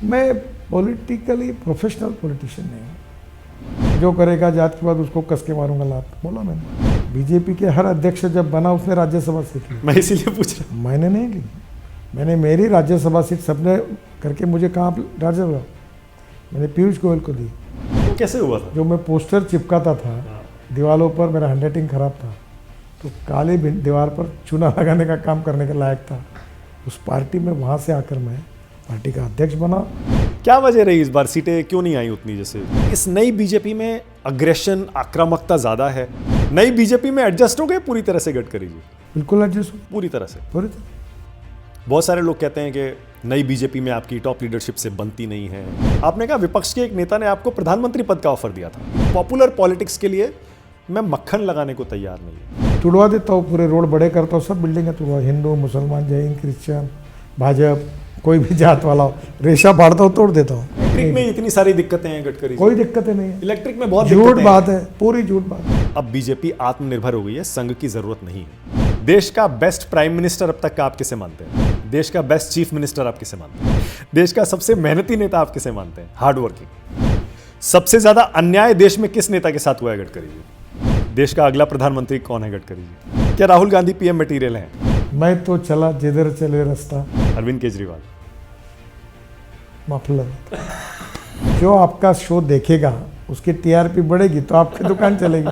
मैं politically professional politician नहीं हूँ। जो करेगा जात के बाद उसको कस के मारूंगा लात, बोला मैंने। बीजेपी के हर अध्यक्ष जब बना उसने राज्यसभा सीट ली। मैं इसीलिए पूछ रहा हूँ। मैंने नहीं ली, मैंने मेरी राज्यसभा सीट सबने करके मुझे कहाँ राज्यसभा, मैंने पीयूष गोयल को दी। वो कैसे हुआ था? जो मैं पोस्टर चिपकाता था दीवारों पर, मेरा हैंडराइटिंग खराब था, तो काली दीवार पर चूना लगाने का काम करने के लायक था उस पार्टी में। वहाँ से आकर मैं पार्टी का अध्यक्ष बना। क्या वजह रही इस बार, सीटें क्यों नहीं आई उतनी? जैसे इस नई बीजेपी में अग्रेशन, आक्रामकता ज्यादा है। नई बीजेपी में एडजस्ट हो गए पूरी तरह से गडकरी जी? बिल्कुल एडजस्ट हो, पूरी तरह से। पूरी तरह। बहुत सारे लोग कहते हैं कि नई बीजेपी में आपकी टॉप लीडरशिप से बनती नहीं है। आपने कहा विपक्ष के एक नेता ने आपको प्रधानमंत्री पद का ऑफर दिया था। पॉपुलर पॉलिटिक्स के लिए मैं मक्खन लगाने को तैयार नहीं हूं। तुड़वा देता हूँ, पूरे रोड बड़े करता हूँ, सब बिल्डिंगें तुड़वा, हिंदू मुसलमान जैन क्रिश्चियन भाजपा कोई भी जात वाला हो, रेशा फाड़ता हूँ, तोड़ देता हूँ। इलेक्ट्रिक में इतनी सारी दिक्कतें हैं गडकरी, कोई दिक्कतें नहीं है। इलेक्ट्रिक में बहुत झूठ बात है, पूरी झूठ बात है। अब बीजेपी आत्मनिर्भर हो गई है, संघ की जरूरत नहीं है। देश का बेस्ट प्राइम मिनिस्टर अब तक का आप किसे मानते हैं? देश का बेस्ट चीफ मिनिस्टर आप किसे मानते हैं? देश का सबसे मेहनती नेता आप किसे मानते हैं? Hard working. सबसे ज्यादा अन्याय देश में किस नेता के साथ हुआ है गडकरी जी? देश का अगला प्रधानमंत्री कौन है गडकरी जी? क्या राहुल गांधी पीएम मटेरियल हैं? मैं तो चला जिधर चले रास्ता। अरविंद केजरीवाल। मफलर। जो आपका शो देखेगा उसकी टीआरपी बढ़ेगी तो आपकी दुकान चलेगी।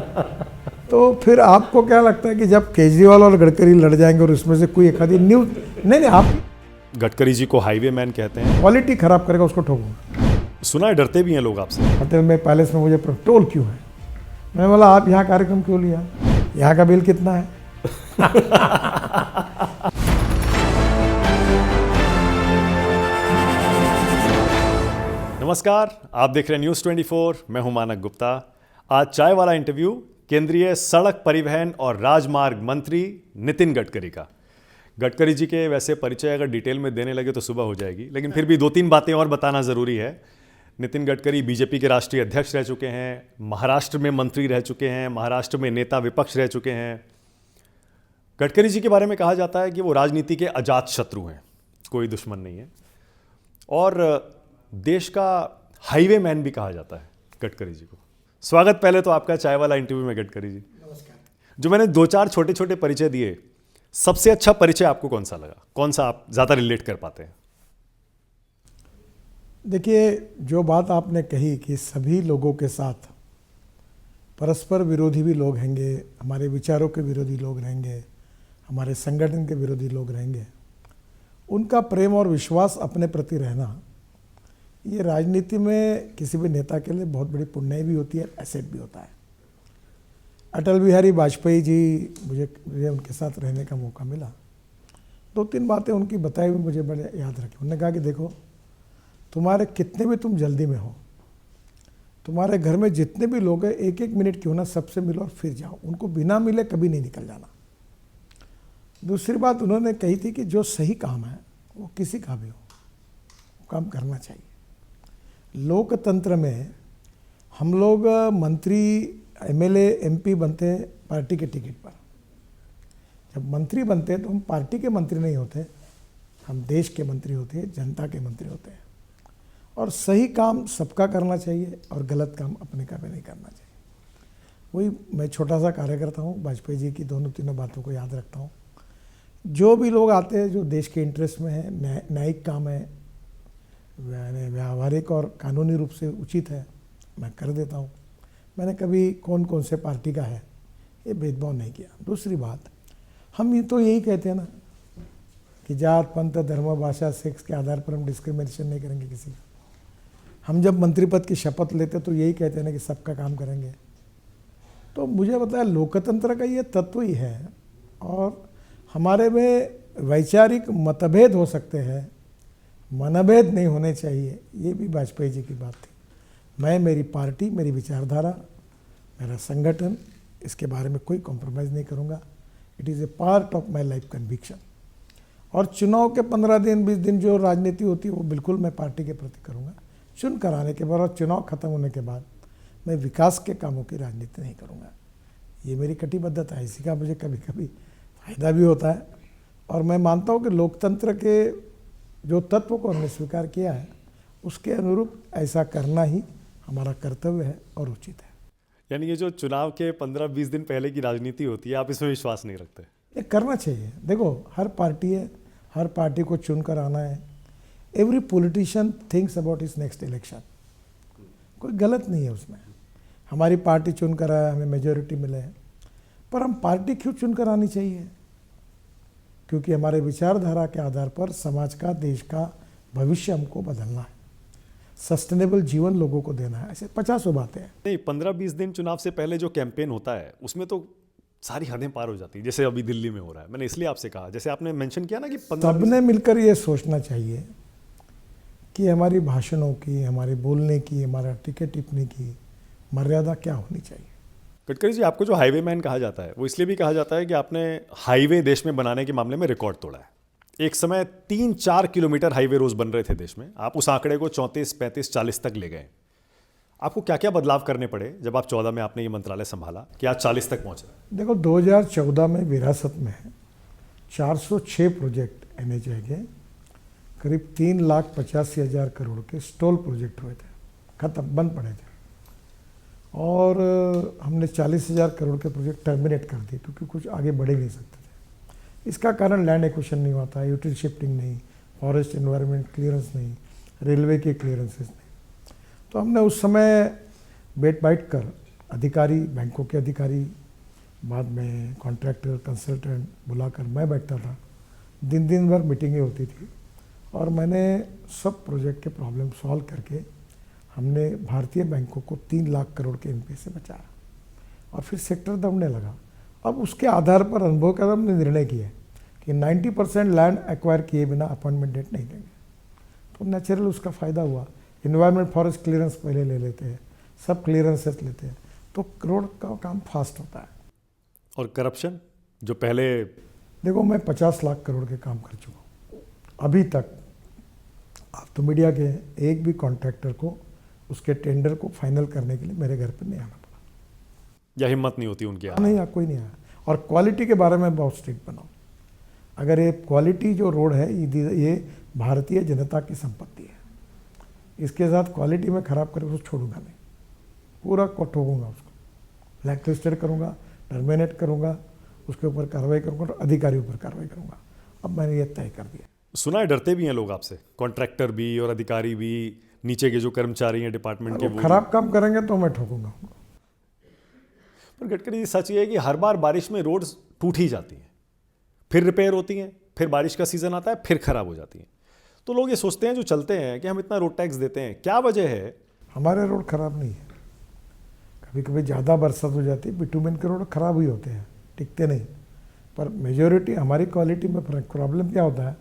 तो फिर आपको क्या लगता है कि जब केजरीवाल और गडकरी लड़ जाएंगे और उसमें से कोई एक आधी न्यूज, नहीं आप गडकरी जी को हाईवे मैन कहते हैं। क्वालिटी खराब करेगा उसको ठोकूंगा। सुना है डरते भी हैं लोग आपसे। होटल में पैलेस में मुझे टोल क्यों है? मैं बोला आप यहाँ कार्यक्रम क्यों लिया, यहाँ का बिल कितना है? नमस्कार, आप देख रहे हैं न्यूज़ 24। मैं हूं मानक गुप्ता। आज चाय वाला इंटरव्यू केंद्रीय सड़क परिवहन और राजमार्ग मंत्री नितिन गडकरी का। गडकरी जी के वैसे परिचय अगर डिटेल में देने लगे तो सुबह हो जाएगी, लेकिन फिर भी 2-3 बातें और बताना ज़रूरी है। नितिन गडकरी बीजेपी के राष्ट्रीय अध्यक्ष रह चुके हैं, महाराष्ट्र में मंत्री रह चुके हैं, महाराष्ट्र में नेता विपक्ष रह चुके हैं। गडकरी जी के बारे में कहा जाता है कि वो राजनीति के अजात शत्रु हैं, कोई दुश्मन नहीं है, और देश का हाईवे मैन भी कहा जाता है गडकरी जी को। स्वागत पहले तो आपका चाय वाला इंटरव्यू में गडकरी जी। नमस्कार। जो मैंने 2-4 छोटे छोटे परिचय दिए, सबसे अच्छा परिचय आपको कौन सा लगा? कौन सा आप ज़्यादा रिलेट कर पाते हैं? देखिए, जो बात आपने कही कि सभी लोगों के साथ परस्पर विरोधी भी लोग रहेंगे, हमारे विचारों के विरोधी लोग रहेंगे, हमारे संगठन के विरोधी लोग रहेंगे, उनका प्रेम और विश्वास अपने प्रति रहना, ये राजनीति में किसी भी नेता के लिए बहुत बड़ी पुण्य भी होती है, एसेट भी होता है। अटल बिहारी वाजपेयी जी, मुझे उनके साथ रहने का मौका मिला। 2-3 बातें उनकी बताई हुई मुझे बड़े याद रखी। उन्होंने कहा कि देखो, तुम्हारे कितने भी तुम जल्दी में हो, तुम्हारे घर में जितने भी लोग हैं, 1-1 मिनट क्यों ना सबसे मिलो और फिर जाओ, उनको बिना मिले कभी नहीं निकल जाना। दूसरी बात उन्होंने कही थी कि जो सही काम है वो किसी का भी हो, वो काम करना चाहिए। लोकतंत्र में हम लोग मंत्री, एमएलए, एमपी बनते हैं पार्टी के टिकट पर। जब मंत्री बनते हैं तो हम पार्टी के मंत्री नहीं होते, हम देश के मंत्री होते हैं, जनता के मंत्री होते हैं। और सही काम सबका करना चाहिए और गलत काम अपने का भी नहीं करना चाहिए। वही मैं छोटा सा कार्यकर्ता हूँ, वाजपेयी जी की 2-3 बातों को याद रखता हूँ। जो भी लोग आते हैं जो देश के इंटरेस्ट में है, न्यायिक काम है, व्यावहारिक और कानूनी रूप से उचित है, मैं कर देता हूँ। मैंने कभी कौन से पार्टी का है ये भेदभाव नहीं किया। दूसरी बात, हम ये तो यही कहते हैं ना कि जात, पंथ, धर्म, भाषा, सेक्स के आधार पर हम डिस्क्रिमिनेशन नहीं करेंगे किसी का। हम जब मंत्री पद की शपथ लेते तो यही कहते हैं ना कि सबका काम करेंगे। तो मुझे पता है लोकतंत्र का ये तत्व ही है, और हमारे में वैचारिक मतभेद हो सकते हैं, मनभेद नहीं होने चाहिए। ये भी वाजपेयी जी की बात थी। मैं, मेरी पार्टी, मेरी विचारधारा, मेरा संगठन, इसके बारे में कोई कॉम्प्रोमाइज़ नहीं करूँगा। It is a part of my life conviction. और चुनाव के 15 दिन 20 दिन जो राजनीति होती है वो बिल्कुल मैं पार्टी के प्रति करूँगा। चुन कराने के बाद और चुनाव खत्म होने के बाद मैं विकास के कामों की राजनीति नहीं करूँगा। ये मेरी कटिबद्धता है। इसी का मुझे कभी कभी फ़ायदा भी होता है। और मैं मानता हूँ कि लोकतंत्र के जो तत्व को हमने स्वीकार किया है उसके अनुरूप ऐसा करना ही हमारा कर्तव्य है और उचित है। यानी ये जो चुनाव के 15-20 दिन पहले की राजनीति होती है, आप इसमें विश्वास नहीं रखते? ये करना चाहिए। देखो, हर पार्टी है, हर पार्टी को चुनकर आना है। Every politician thinks about his next election, कोई गलत नहीं है उसमें। हमारी पार्टी चुनकर आया, हमें मेजोरिटी मिले, पर हम पार्टी क्यों चुनकर आनी चाहिए? क्योंकि हमारे विचारधारा के आधार पर समाज का, देश का भविष्य हमको बदलना है, सस्टेनेबल जीवन लोगों को देना है। ऐसे 50 बातें हैं। नहीं, 15-20 दिन चुनाव से पहले जो कैंपेन होता है उसमें तो सारी हदें पार हो जाती है, जैसे अभी दिल्ली में हो रहा है। मैंने इसलिए आपसे कहा, जैसे आपने मेंशन किया ना कि 15 सबने मिलकर ये सोचना चाहिए कि हमारी भाषणों की, हमारे बोलने की, हमारा टिकट टिप्पणी की मर्यादा क्या होनी चाहिए। गडकरी जी, आपको जो हाईवे मैन कहा जाता है वो इसलिए भी कहा जाता है कि आपने हाईवे देश में बनाने के मामले में रिकॉर्ड तोड़ा है। एक समय 3-4 किलोमीटर हाईवे रोज बन रहे थे देश में, आप उस आंकड़े को 34, 35, 40 तक ले गए। आपको क्या क्या बदलाव करने पड़े जब आप 14 में आपने ये मंत्रालय संभाला कि आज 40 तक पहुंच रहे? देखो, 2014 में विरासत में 406 प्रोजेक्ट NHAI के, करीब 3,85,000 करोड़ के स्टॉल प्रोजेक्ट हुए थे, खत्म, बंद पड़े थे। और हमने 40,000 करोड़ के प्रोजेक्ट टर्मिनेट कर दिए क्योंकि कुछ आगे बढ़ ही नहीं सकते थे। इसका कारण लैंड एक्विजिशन नहीं हुआ था, यूटिलिटी शिफ्टिंग नहीं, फॉरेस्ट एनवायरनमेंट क्लियरेंस नहीं, रेलवे के क्लियरेंसेस नहीं। तो हमने उस समय बैठ कर अधिकारी, बैंकों के अधिकारी, बाद में कॉन्ट्रैक्टर, कंसल्टेंट बुलाकर मैं बैठता था, दिन भर मीटिंगें होती थी और मैंने सब प्रोजेक्ट के प्रॉब्लम सॉल्व करके हमने भारतीय बैंकों को 3 लाख करोड़ के NPA से बचाया और फिर सेक्टर दबने लगा। अब उसके आधार पर अनुभव का हमने निर्णय किया कि 90% लैंड एक्वायर किए बिना अपॉइंटमेंट डेट नहीं देंगे। तो नेचुरल उसका फ़ायदा हुआ। इन्वायरमेंट फॉरेस्ट क्लियरेंस पहले ले लेते हैं, सब क्लियरेंसेस लेते हैं, तो रोड का काम फास्ट होता है। और करप्शन जो पहले, देखो, मैं 50 लाख करोड़ के काम कर चुका हूँ अभी तक। आप तो मीडिया के, एक भी कॉन्ट्रैक्टर को उसके टेंडर को फाइनल करने के लिए मेरे घर पर नहीं आना पड़ा, या हिम्मत नहीं होती उनके? नहीं, कोई नहीं आया। और क्वालिटी के बारे में बहुत स्ट्रिक्ट बनाओ। अगर ये क्वालिटी जो रोड है, ये भारतीय जनता की संपत्ति है, इसके साथ क्वालिटी में खराब करके उसको छोड़ूंगा नहीं, पूरा को ठोकूंगा, उसको ब्लैक लिस्टेड करूँगा, टर्मिनेट करूँगा, उसके ऊपर कार्रवाई करूँगा और अधिकारियों पर कार्रवाई करूँगा। अब मैंने ये तय कर दिया। सुना है डरते भी हैं लोग आपसे, कॉन्ट्रैक्टर भी और अधिकारी भी, नीचे के जो कर्मचारी हैं डिपार्टमेंट के, वो खराब काम करेंगे तो मैं ठोकूंगा। पर गडकरी जी, सच ये है कि हर बार बारिश में रोड्स टूट ही जाती हैं, फिर रिपेयर होती हैं, फिर बारिश का सीजन आता है, फिर खराब हो जाती हैं। तो लोग ये सोचते हैं जो चलते हैं कि हम इतना रोड टैक्स देते हैं, क्या वजह है? हमारे रोड खराब नहीं है। कभी कभी ज़्यादा बरसात हो जाती है, बिटुमेन के रोड खराब ही होते हैं, टिकते नहीं। पर मेजोरिटी हमारी क्वालिटी में फर्क। प्रॉब्लम क्या होता है,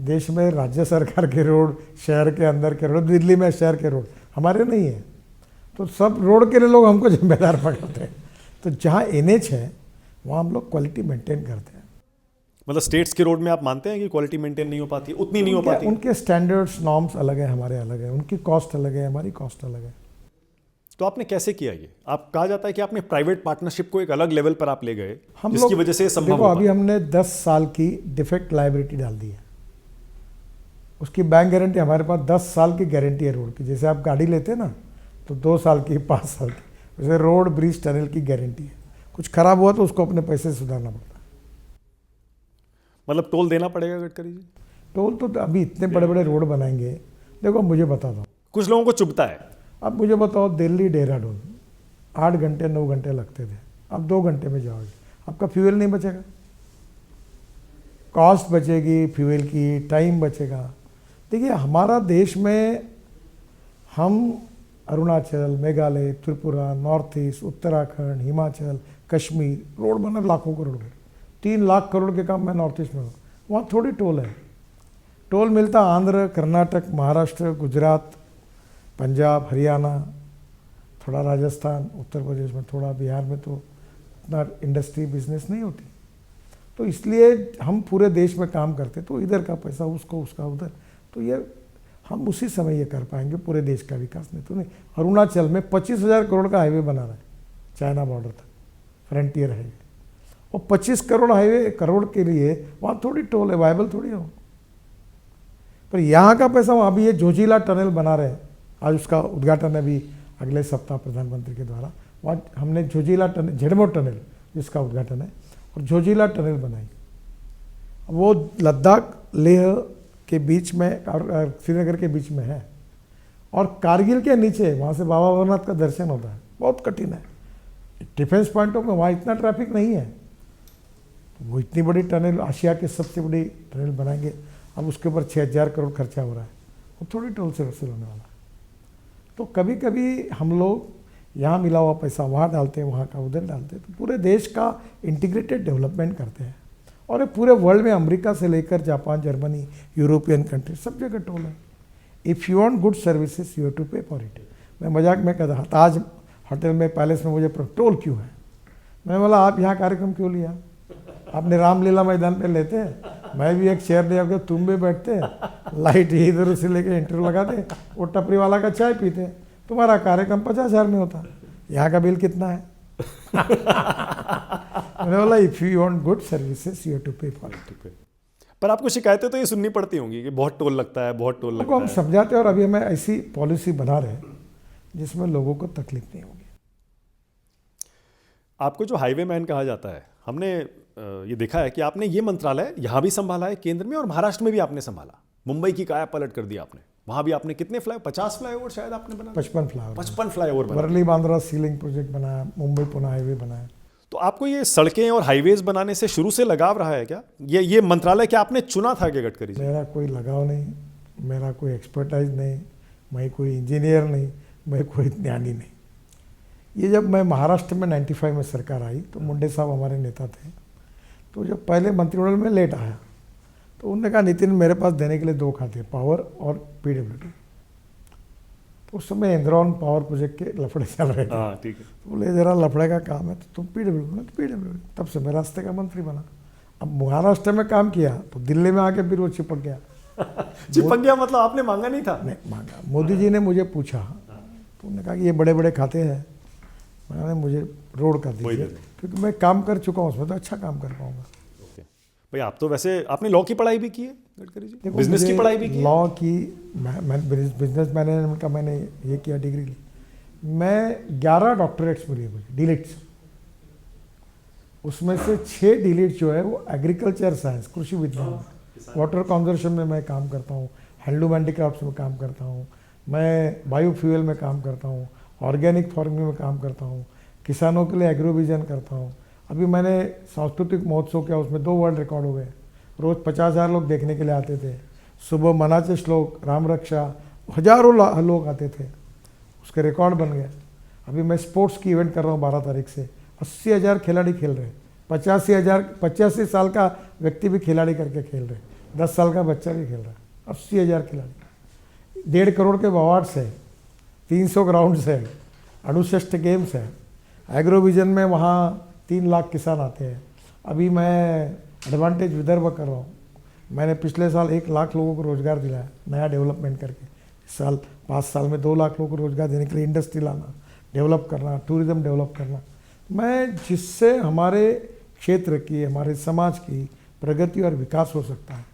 देश में राज्य सरकार के रोड, शहर के अंदर के रोड, दिल्ली में शहर के रोड हमारे नहीं है, तो सब रोड के लिए लोग हमको जिम्मेदार पकड़ते हैं। तो जहाँ NH है वहाँ हम लोग क्वालिटी मेंटेन करते हैं। मतलब स्टेट्स के रोड में आप मानते हैं कि क्वालिटी मेंटेन नहीं हो पाती, उतनी नहीं हो पाती? उनके स्टैंडर्ड्स, नॉर्म्स अलग है, हमारे अलग है, उनकी कॉस्ट अलग है, हमारी कॉस्ट अलग है। तो आपने कैसे किया ये? आप, कहा जाता है कि आपने प्राइवेट पार्टनरशिप को एक अलग लेवल पर आप ले गए, जिसकी वजह से संभव देखो, अभी हमने 10 साल की डिफेक्ट लायबिलिटी डाल दी है। उसकी बैंक गारंटी, हमारे पास 10 साल की गारंटी है रोड की। जैसे आप गाड़ी लेते हैं ना, तो 2 साल की, 5 साल की, वैसे रोड, ब्रिज, टनल की गारंटी है। कुछ खराब हुआ तो उसको अपने पैसे से सुधारना पड़ता है। मतलब टोल देना पड़ेगा गडकरी जी? टोल तो अभी इतने बड़े बड़े रोड बनाएंगे। देखो, मुझे बता दो, कुछ लोगों को चुभता है। अब मुझे बताओ, दिल्ली देहरादून 8 घंटे 9 घंटे लगते थे, अब 2 घंटे में जाओगे, आपका फ्यूल नहीं बचेगा, कॉस्ट बचेगी फ्यूल की, टाइम बचेगा। देखिए, हमारा देश में हम Arunachal, Meghalaya, Tripura, north east, Uttarakhand, Himachal, Kashmir, road बना लाखों करोड़ के, 3 लाख करोड़ के काम मैं नॉर्थ ईस्ट में हूँ। वहाँ थोड़ी टोल है। टोल मिलता आंध्र, कर्नाटक, महाराष्ट्र, गुजरात, पंजाब, हरियाणा, थोड़ा राजस्थान, उत्तर प्रदेश में थोड़ा, बिहार में तो इतना इंडस्ट्री बिजनेस नहीं होती। तो इसलिए हम पूरे देश में काम करते, तो इधर का पैसा उसको, उसका उधर, तो ये हम उसी समय ये कर पाएंगे पूरे देश का विकास। नहीं तो नहीं। अरुणाचल में 25,000 करोड़ का हाईवे बना रहा है, चाइना बॉर्डर तक, फ्रंटियर हाईवे, और 25 करोड़ हाईवे करोड़ के लिए वहाँ थोड़ी टोल है, वायबल थोड़ी हो। पर यहाँ का पैसा वहाँ भी, ये जोजिला टनल बना रहे हैं, आज उसका उद्घाटन है अभी अगले सप्ताह प्रधानमंत्री के द्वारा। वहाँ हमने जोजिला टनल, झेड़मो टनल जिसका उद्घाटन है, और जोजिला टनल बनाई। वो लद्दाख लेह के बीच में और श्रीनगर के बीच में है, और कारगिल के नीचे वहाँ से बाबा अमरनाथ का दर्शन होता है। बहुत कठिन है, डिफेंस पॉइंट ऑफ में वहाँ इतना ट्रैफिक नहीं है। वो इतनी बड़ी टनल, आशिया की सबसे बड़ी टनल बनाएंगे, अब उसके ऊपर 6,000 करोड़ खर्चा हो रहा है, वो थोड़ी टोल से वसूल होने वाला है। तो कभी कभी हम लोग यहाँ मिला हुआ पैसा वहाँ डालते हैं, वहाँ का उधर डालते हैं, तो पूरे देश का इंटीग्रेटेड डेवलपमेंट करते हैं। और ये पूरे वर्ल्ड में अमेरिका से लेकर जापान, जर्मनी, यूरोपियन कंट्री, सब जगह टोल है। If you want good services you have to pay for it. मैं मजाक में कहता था, ताज होटल में, पैलेस में मुझे टोल क्यों है? मैंने बोला आप यहाँ कार्यक्रम क्यों लिया? आपने रामलीला मैदान पे लेते हैं, मैं भी एक चेयर ले आकर, तुम भी बैठते, लाइट इधर से लेके इंटरव्यू लगाते, वो टपरी वाला का चाय पीते, तुम्हारा कार्यक्रम 50,000 में होता, यहाँ का बिल कितना है? मैंने बोला if you want good services you have to pay for it. पर आपको शिकायतें तो ये सुननी पड़ती होंगी कि बहुत टोल लगता है, बहुत टोल लगता हम है। समझाते हैं, और अभी हमें ऐसी पॉलिसी बना रहे हैं जिसमें लोगों को तकलीफ नहीं होगी। आपको जो हाईवे मैन कहा जाता है, हमने ये देखा है कि आपने ये मंत्रालय यहाँ भी संभाला है केंद्र में, और महाराष्ट्र में भी आपने संभाला। मुंबई की काया पलट कर दी आपने, वहाँ भी आपने कितने 50 फ्लाईओवर शायद आपने बनाया, 55 फ्लाईओवर, 55 फ्लाईओवर बनाया। वर्ली बांद्रा सीलिंग प्रोजेक्ट बनाया, मुंबई पुणे हाईवे बनाया। तो आपको ये सड़कें और हाईवेज बनाने से शुरू से लगाव रहा है क्या? ये मंत्रालय क्या आपने चुना था क्या गडकरी जी? मेरा कोई लगाव नहीं, मेरा कोई एक्सपर्टाइज नहीं, मैं कोई इंजीनियर नहीं, मैं कोई ज्ञानी नहीं। ये जब मैं महाराष्ट्र में 95 में सरकार आई, तो मुंडे साहब हमारे नेता थे, तो जब पहले मंत्रिमंडल में लेट आया तो उन्होंने कहा नितिन मेरे पास देने के लिए 2 खाते, पावर और पीडब्ल्यूडी। तो उस समय इंद्रौन पावर प्रोजेक्ट के लफड़े चल रहे थे। हाँ ठीक है। तो बोले जरा लफड़े का काम है तो तुम पीडब्ल्यूडी, तो पीडब्ल्यूडी। तब से मैं रास्ते का मंत्री बना। अब महाराष्ट्र में काम किया तो दिल्ली में आके फिर वो चिपक गया। चिपक गया मतलब आपने मांगा नहीं था? नहीं मांगा, मोदी जी ने मुझे पूछा तो उन्होंने कहा कि ये बड़े बड़े खाते हैं, मैंने मुझे रोड कर दीजिए, क्योंकि मैं काम कर चुका हूँ उसमें, तो अच्छा काम कर पाऊंगा। भाई आप तो वैसे आपने लॉ की पढ़ाई भी की है गडकरी जी, देखो, बिजनेस की पढ़ाई भी की है? लॉ की, मैं बिजनेस मैनेजमेंट का मैंने ये किया, डिग्री ली। मैं 11 डॉक्टरेट्स मिली मुझे, डिलीट्स। उसमें से 6 डिलीट जो है वो एग्रीकल्चर साइंस, कृषि विज्ञान, वाटर कंजर्वेशन में मैं काम करता हूँ, हैंडलूम हैंडीक्राफ्ट्स में काम करता हूँ, मैं बायोफ्यूल में काम करता हूँ, ऑर्गेनिक फार्मिंग में काम करता हूँ, किसानों के लिए एग्रोविजन करता हूँ। अभी मैंने सांस्कृतिक महोत्सव किया, उसमें 2 वर्ल्ड रिकॉर्ड हो गए। रोज़ 50,000 लोग देखने के लिए आते थे। सुबह मनाचे श्लोक, राम रक्षा, हजारों लोग आते थे, उसके रिकॉर्ड बन गए। अभी मैं स्पोर्ट्स की इवेंट कर रहा हूँ 12 तारीख से, 80,000 खिलाड़ी खेल रहे हैं, 85 साल का व्यक्ति भी खिलाड़ी करके खेल रहे, 10 साल का बच्चा भी खेल रहा है, 80,000 खिलाड़ी, 1.5 करोड़ के अवार्ड्स है, 300 ग्राउंड्स है, 68 गेम्स है। एग्रोविजन में वहाँ 3 लाख किसान आते हैं। अभी मैं एडवांटेज विदर्भ कर रहा हूँ, मैंने पिछले साल 1 लाख लोगों को रोज़गार दिलाया नया डेवलपमेंट करके। इस साल 5 साल में 2 लाख लोगों को रोज़गार देने के लिए इंडस्ट्री लाना, डेवलप करना, टूरिज्म डेवलप करना, मैं जिससे हमारे क्षेत्र की, हमारे समाज की प्रगति और विकास हो सकता है,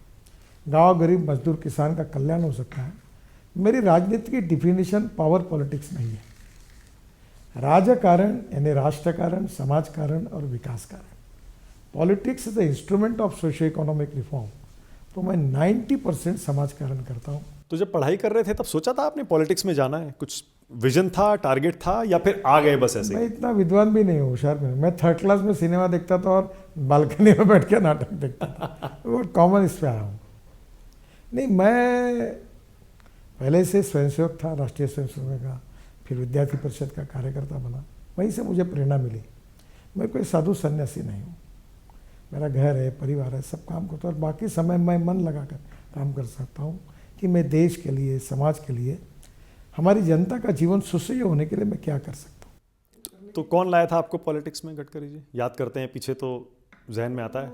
गांव गरीब मजदूर किसान का कल्याण हो सकता है। मेरी राजनीति की डिफिनीशन पावर पॉलिटिक्स नहीं है, राजकारण यानी राष्ट्र कारण, समाज कारण और विकास कारण। Politics is the instrument of socio economic reform. तो मैं 90% समाज कारण करता हूँ। तो जब पढ़ाई कर रहे थे तब सोचा था आपने पॉलिटिक्स में जाना है? कुछ विजन था, टारगेट था, या फिर आ गए बस ऐसे? मैं इतना विद्वान भी नहीं हूँ, होशियार भी नहीं। मैं 3rd क्लास में सिनेमा देखता था और बालकनी में बैठ के नाटक देखता था। वो कॉमन इस पे आया हूँ। नहीं, मैं पहले से स्वयंसेवक था, राष्ट्रीय स्वयंसेवक का, फिर विद्यार्थी परिषद का कार्यकर्ता बना, वहीं से मुझे प्रेरणा मिली। मैं कोई साधु सन्यासी नहीं हूँ, मेरा घर है, परिवार है, सब काम करता हूँ, और बाकी समय मैं मन लगाकर काम कर सकता हूँ कि मैं देश के लिए, समाज के लिए, हमारी जनता का जीवन सुसह्य होने के लिए मैं क्या कर सकता हूँ। तो कौन लाया था आपको पॉलिटिक्स में गडकरी जी? याद करते हैं पीछे तो जहन में आता है।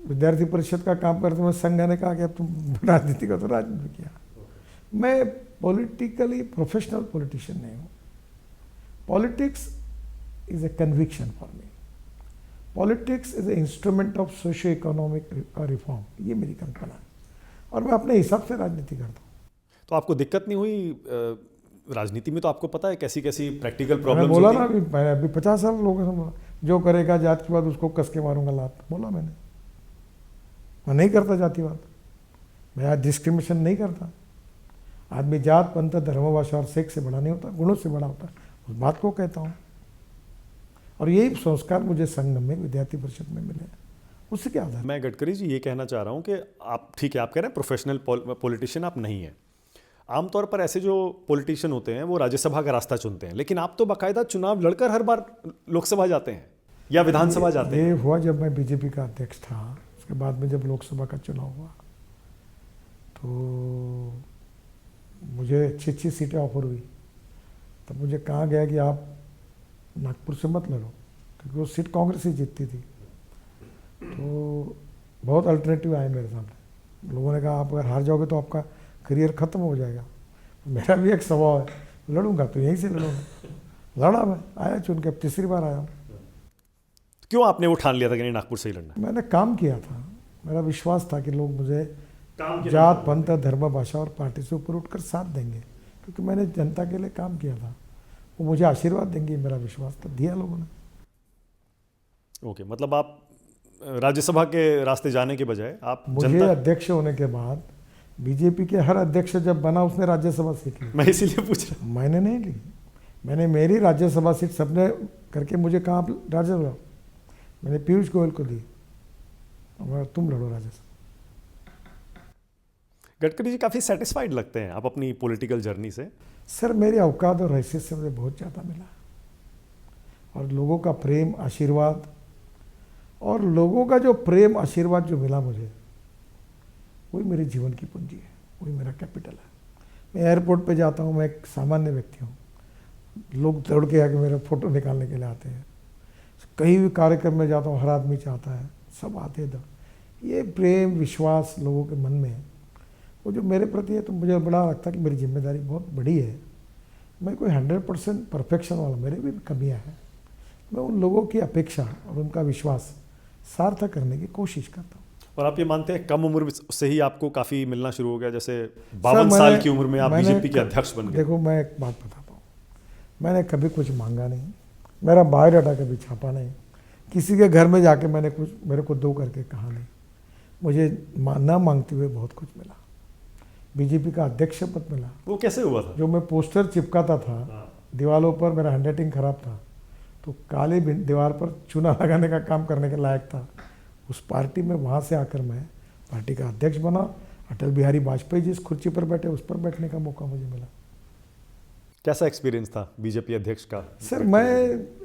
विद्यार्थी परिषद का काम करते हुए संघ ने कहा कि अब तुम राजनीति का, तो राजनीति किया। मैं पॉलिटिकली प्रोफेशनल पॉलिटिशियन नहीं हूँ। Politics is a conviction for me, politics is a instrument of socio economic reform, ये मेरी कल्पना है। और मैं अपने हिसाब से राजनीति करता हूँ। तो आपको दिक्कत नहीं हुई राजनीति में? तो आपको पता है कैसी कैसी प्रैक्टिकल मैंने प्रॉब्लम्स बोला होती ना, हैं। मैंने अभी 50 साल लोगों से बोला, जो करेगा जातिवाद उसको कस के मारूंगा लात, बोला मैंने। मैं नहीं करता जातिवाद, मैं आज डिस्क्रिमिनेशन नहीं करता। आदमी जात पंथ धर्म भाषा और सेक्स से बड़ा नहीं होता, गुणों से बड़ा होता है, उस बात को कहता हूँ। और यही संस्कार मुझे संघ में, विद्यार्थी परिषद में मिले, उसी के आधार। मैं गडकरी जी ये कहना चाह रहा हूँ कि आप ठीक है, आप कह रहे हैं प्रोफेशनल पॉलिटिशियन आप नहीं हैं। आमतौर पर ऐसे जो पॉलिटिशियन होते हैं वो राज्यसभा का रास्ता चुनते हैं, लेकिन आप तो बाकायदा चुनाव लड़कर हर बार लोकसभा जाते हैं या विधानसभा जाते हैं। ये हुआ जब मैं बीजेपी का अध्यक्ष था, उसके बाद में जब लोकसभा का चुनाव हुआ तो मुझे अच्छी सीटें ऑफर हुई। तब मुझे कहा गया कि आप नागपुर से मत लड़ो, क्योंकि वो सीट कांग्रेस ही जीतती थी। तो बहुत अल्टरनेटिव आए मेरे सामने। लोगों ने कहा आप अगर हार जाओगे तो आपका करियर ख़त्म हो जाएगा। मेरा भी एक स्वभाव है, लड़ूंगा तो यहीं से लड़ूंगा। लड़ा मैं, आया चुन के, अब तीसरी बार आया हूँ। क्यों आपने वो ठान लिया था कि नहीं नागपुर से ही लड़ना? मैंने काम किया था, मेरा विश्वास था कि लोग मुझे जात पंथ धर्म भाषा और पार्टी से ऊपर उठकर साथ देंगे, क्योंकि मैंने जनता के लिए काम किया था। वो मुझे आशीर्वाद देंगे, मेरा विश्वास था, दिया लोगों ने। ओके, मतलब आप राज्यसभा के रास्ते जाने के बजाय आप मुझे अध्यक्ष होने के बाद बीजेपी के हर अध्यक्ष जब बना उसने राज्यसभा सीट ली। मैं इसीलिए पूछ रहा हूँ। मैंने नहीं ली, मैंने मेरी राज्यसभा सीट सबने करके मुझे कहा आप राज्यसभा, मैंने पीयूष गोयल को दी, तुम लड़ो राज्यसभा। गडकरी जी काफ़ी सेटिस्फाइड लगते हैं आप अपनी पॉलिटिकल जर्नी से। सर मेरी औकात और हैसियत से मुझे बहुत ज़्यादा मिला, और लोगों का प्रेम आशीर्वाद, और लोगों का जो प्रेम आशीर्वाद जो मिला मुझे, वही मेरे जीवन की पूंजी है, वही मेरा कैपिटल है। मैं एयरपोर्ट पे जाता हूँ, मैं एक सामान्य व्यक्ति हूँ, लोग दौड़ के आके मेरा फ़ोटो निकालने के लिए आते हैं। कहीं भी कार्यक्रम में जाता हूँ, हर आदमी चाहता है, सब आते हैं। ये प्रेम विश्वास लोगों के मन में है, वो जो मेरे प्रति है, तो मुझे बड़ा लगता है कि मेरी जिम्मेदारी बहुत बड़ी है। मैं कोई 100% परफेक्शन वाला, मेरे भी कमियां हैं। मैं उन लोगों की अपेक्षा और उनका विश्वास सार्थक करने की कोशिश करता हूँ। और आप ये मानते हैं कम उम्र से ही आपको काफ़ी मिलना शुरू हो गया? जैसे 52 साल की उम्र में आप बीजेपी के अध्यक्ष बन गए। देखो मैं एक बात बताता हूँ, मैंने कभी कुछ मांगा नहीं, मेरा बायोडाटा कभी छापा नहीं, किसी के घर में जाके मैंने कुछ मेरे को दो करके कहा नहीं। मुझे ना मांगते हुए बहुत कुछ मिला। बीजेपी का अध्यक्ष पद मिला। वो कैसे हुआ था? जो मैं पोस्टर चिपकाता था दीवारों पर, मेरा हैंडराइटिंग खराब था, तो काले दीवार पर चूना लगाने का काम करने के लायक था। उस पार्टी में, वहाँ से आकर मैं पार्टी का अध्यक्ष बना। अटल बिहारी वाजपेयी जिस कुर्सी पर बैठे उस पर बैठने का मौका मुझे मिला। कैसा एक्सपीरियंस था बीजेपी अध्यक्ष का? सर मैं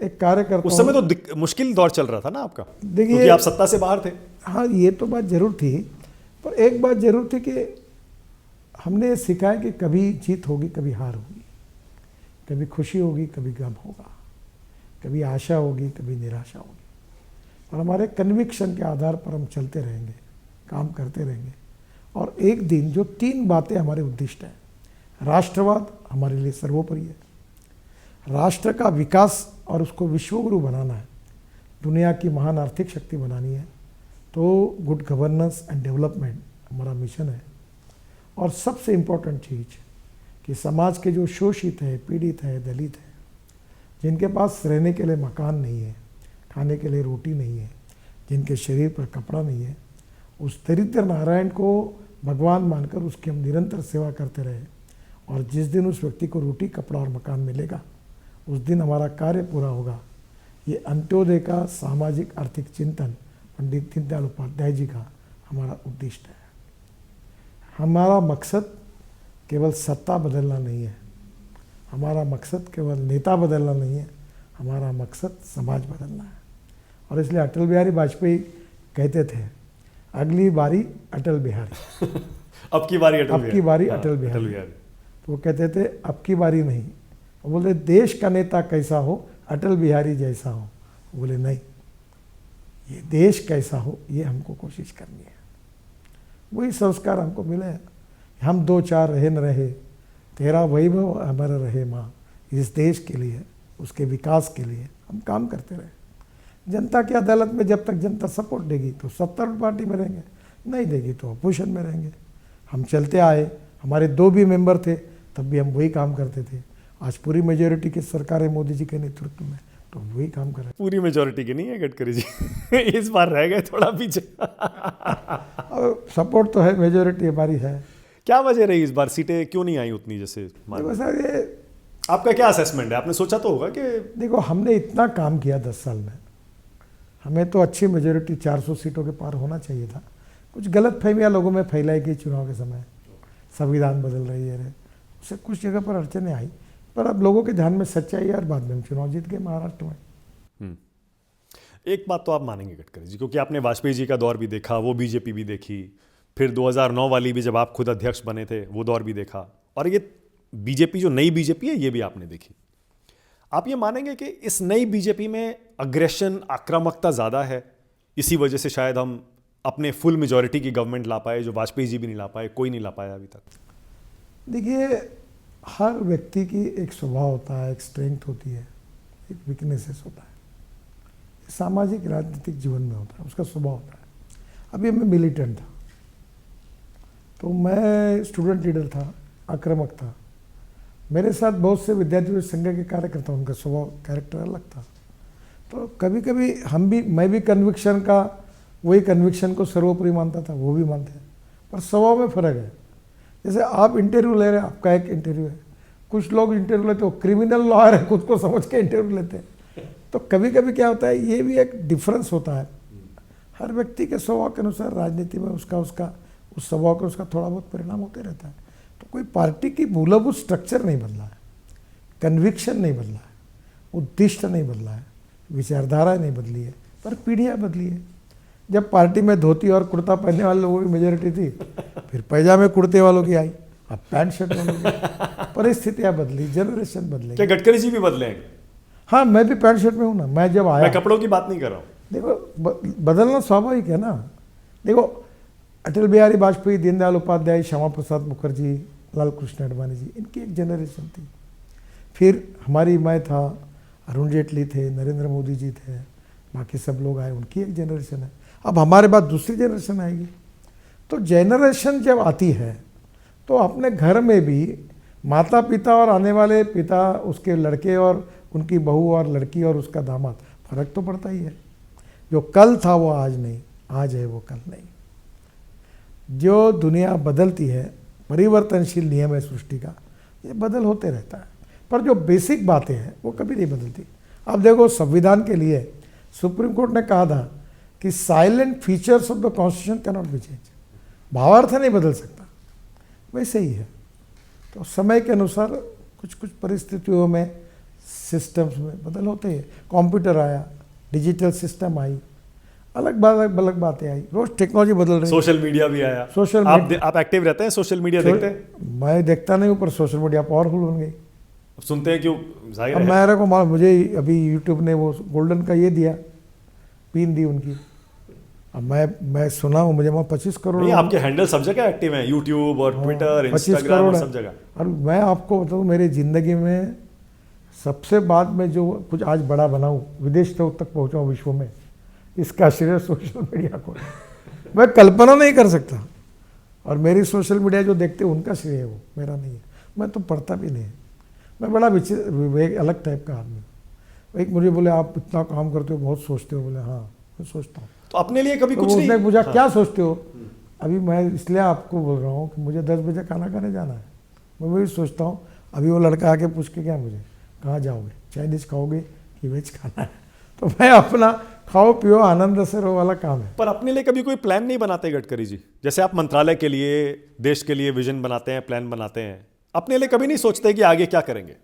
एक कार्यकर्ता, उस समय तो मुश्किल दौर चल रहा था ना आपका, देखिए क्योंकि आप सत्ता से बाहर थे। हाँ ये तो बात जरूर थी, पर एक बात जरूर थी कि हमने सीखा है कि कभी जीत होगी, कभी हार होगी, कभी खुशी होगी, कभी गम होगा, कभी आशा होगी, कभी निराशा होगी। और हमारे कन्विक्शन के आधार पर हम चलते रहेंगे, काम करते रहेंगे। और एक दिन जो 3 बातें हमारे उद्दिष्ट हैं, राष्ट्रवाद हमारे लिए सर्वोपरि है, राष्ट्र का विकास और उसको विश्वगुरु बनाना है, दुनिया की महान आर्थिक शक्ति बनानी है, तो गुड गवर्नेंस एंड डेवलपमेंट हमारा मिशन है। और सबसे इम्पोर्टेंट चीज़ कि समाज के जो शोषित है, पीड़ित है, दलित है, जिनके पास रहने के लिए मकान नहीं है, खाने के लिए रोटी नहीं है, जिनके शरीर पर कपड़ा नहीं है, उस दरिद्र नारायण को भगवान मानकर उसकी हम निरंतर सेवा करते रहे। और जिस दिन उस व्यक्ति को रोटी, कपड़ा और मकान मिलेगा, उस दिन हमारा कार्य पूरा होगा। ये अंत्योदय का सामाजिक आर्थिक चिंतन पंडित दीनदयाल उपाध्याय जी का हमारा उद्दिष्ट है। हमारा मकसद केवल सत्ता बदलना नहीं है, हमारा मकसद केवल नेता बदलना नहीं है, हमारा मकसद समाज बदलना है। और इसलिए अटल बिहारी वाजपेयी कहते थे, अगली बारी अटल बिहारी अब की बारी अटल बिहारी। तो वो कहते थे अब की बारी नहीं, वो बोले देश का नेता कैसा हो, अटल बिहारी जैसा हो। बोले नहीं, ये देश कैसा हो ये हमको कोशिश करनी है। वही संस्कार हमको मिले हैं। हम 2-4 रहे न रहे, तेरा वैभव अमर रहे माँ। इस देश के लिए, उसके विकास के लिए हम काम करते रहे। जनता की अदालत में जब तक जनता सपोर्ट देगी तो 70 पार्टी में रहेंगे, नहीं देगी तो अपोजिशन में रहेंगे। हम चलते आए, हमारे 2 भी मेंबर थे तब भी हम वही काम करते थे। आज पूरी मेजोरिटी की सरकार है मोदी जी के नेतृत्व में, तो वही काम कर रहे पूरी मेजोरिटी की नहीं है गडकरी जी इस बार रह गए थोड़ा पीछे हैं। और सपोर्ट तो है, मेजोरिटी हमारी है। क्या वजह रही इस बार, सीटें क्यों नहीं आई उतनी जैसे देखो सर, ये आपका क्या असेसमेंट है? आपने सोचा तो होगा कि देखो हमने इतना काम किया 10 साल में, हमें तो अच्छी मेजोरिटी 400 सीटों के पार होना चाहिए था। कुछ गलत फहमियाँ लोगों में फैलाई गई चुनाव के समय, संविधान बदल रही है, उससे कुछ जगह पर अड़चने आई, पर अब लोगों के ध्यान में सच्चाई है और बाद में हम चुनाव जीत गए महाराष्ट्र में। एक बात तो आप मानेंगे गडकरी जी, क्योंकि आपने वाजपेयी जी का दौर भी देखा, वो बीजेपी भी देखी, फिर 2009 वाली भी जब आप खुद अध्यक्ष बने थे वो दौर भी देखा, और ये बीजेपी जो नई बीजेपी है ये भी आपने देखी। आप ये मानेंगे कि इस नई बीजेपी में अग्रेशन, आक्रामकता ज़्यादा है, इसी वजह से शायद हम अपने फुल मेजॉरिटी की गवर्नमेंट ला पाए, जो वाजपेयी जी भी नहीं ला पाए, कोई नहीं ला पाया अभी तक? देखिए, हर व्यक्ति की एक स्वभाव होता है, एक स्ट्रेंथ होती है, एक वीकनेसेस होता है, सामाजिक राजनीतिक जीवन में होता है, उसका स्वभाव होता है। अभी मैं मिलिटेंट था, तो मैं स्टूडेंट लीडर था, आक्रामक था, मेरे साथ बहुत से विद्यार्थी संघ के कार्यकर्ता, उनका स्वभाव, कैरेक्टर अलग था। तो कभी कभी मैं भी कन्विक्शन का, वही कन्विक्शन को सर्वोपरि मानता था, वो भी मानते हैं, पर स्वभाव में फ़र्क है। जैसे आप इंटरव्यू ले रहे हैं, आपका एक इंटरव्यू है, कुछ लोग इंटरव्यू लेते हो, क्रिमिनल लॉयर है, खुद को समझ के इंटरव्यू लेते हैं। तो कभी कभी क्या होता है, ये भी एक डिफरेंस होता है। हर व्यक्ति के स्वभाव के अनुसार राजनीति में उसका उस स्वभाव का उसका थोड़ा बहुत परिणाम होते रहता है। तो कोई पार्टी की मूलभूत स्ट्रक्चर नहीं बदला है, कन्विक्शन नहीं बदला है, उद्दिष्ट नहीं बदला है, विचारधारा नहीं बदली है, पर पीढ़ियाँ बदली है। जब पार्टी में धोती और कुर्ता पहनने वाले लोगों की मेजोरिटी थी, फिर पैजामे कुर्ते वालों की आई, अब पैंट शर्ट वालों की। परिस्थितियाँ बदली, जनरेशन बदले। क्या गडकरी जी भी बदले हैं? हाँ, मैं भी पैंट शर्ट में हूँ ना। मैं जब आया, मैं कपड़ों की बात नहीं कर रहा हूँ। देखो, बदलना स्वाभाविक है ना। देखो, अटल बिहारी वाजपेयी, दीनदयाल उपाध्याय, श्यामा प्रसाद मुखर्जी, लाल कृष्ण आडवाणी जी, इनकी एक जनरेशन थी। फिर हमारी, मैं था, अरुण जेटली थे, नरेंद्र मोदी जी थे, बाकी सब लोग आए, उनकी एक जनरेशन है। अब हमारे बाद दूसरी जनरेशन आएगी। तो जनरेशन जब आती है तो अपने घर में भी माता पिता और आने वाले पिता, उसके लड़के और उनकी बहू और लड़की और उसका दामाद, फर्क तो पड़ता ही है। जो कल था वो आज नहीं, आज है वो कल नहीं। जो दुनिया बदलती है, परिवर्तनशील नियम है सृष्टि का, ये बदल होते रहता है, पर जो बेसिक बातें हैं वो कभी नहीं बदलती। अब देखो, संविधान के लिए सुप्रीम कोर्ट ने कहा था कि salient features of the constitution can not be change, भावार्थ नहीं बदल सकता, वैसे ही है। तो समय के अनुसार कुछ कुछ परिस्थितियों में, सिस्टम्स में बदल होते हैं। कंप्यूटर आया, डिजिटल सिस्टम आई, अलग बातें आई, रोज टेक्नोलॉजी बदल रही है। सोशल मीडिया भी आया। सोशल आप एक्टिव रहते हैं, सोशल मीडिया देखते हैं? मैं देखता नहीं हूँ, पर सोशल मीडिया पावरफुल बन गई। सुनते हैं क्यों? जाहिर अब है। मेरे को मुझे अभी यूट्यूब ने वो गोल्डन का ये दिया, पिन दी उनकी। अब मैं सुना हूँ, मुझे वहाँ 25 करोड़, नहीं, आपके हैंडल सब जगह एक्टिव हैं, यूट्यूब और ट्विटर, 25 इंस्टाग्राम करोड़ और है। सब जगह। और मैं आपको बताऊँ, मेरी ज़िंदगी में सबसे बाद में जो कुछ आज बड़ा बनाऊँ, विदेश तक पहुँचा हूँ विश्व में, इसका श्रेय सोशल मीडिया को मैं कल्पना नहीं कर सकता। और मेरी सोशल मीडिया जो देखते हैं उनका श्रेय है, वो मेरा नहीं है। मैं तो पढ़ता भी नहीं, मैं बड़ा एक अलग टाइप का आदमी हूँ। एक मुझे बोले, आप इतना काम करते हो, बहुत सोचते हो। बोले हाँ, मैं सोचता हूँ। तो अपने लिए कभी तो कुछ उसने नहीं पूछा, क्या सोचते हो? अभी मैं इसलिए आपको बोल रहा हूँ कि मुझे 10 बजे खाना खाने जाना है। मैं वही सोचता हूँ। अभी वो लड़का आके पूछ के, क्या मुझे, कहाँ जाओगे, चाइनीज खाओगे कि वेज खाना है? तो मैं अपना खाओ पियो आनंद से रहो वाला काम है। पर अपने लिए कभी कोई प्लान नहीं बनाते गडकरी जी? जैसे आप मंत्रालय के लिए, देश के लिए विजन बनाते हैं, प्लान बनाते हैं, अपने लिए कभी नहीं सोचते कि आगे क्या करेंगे?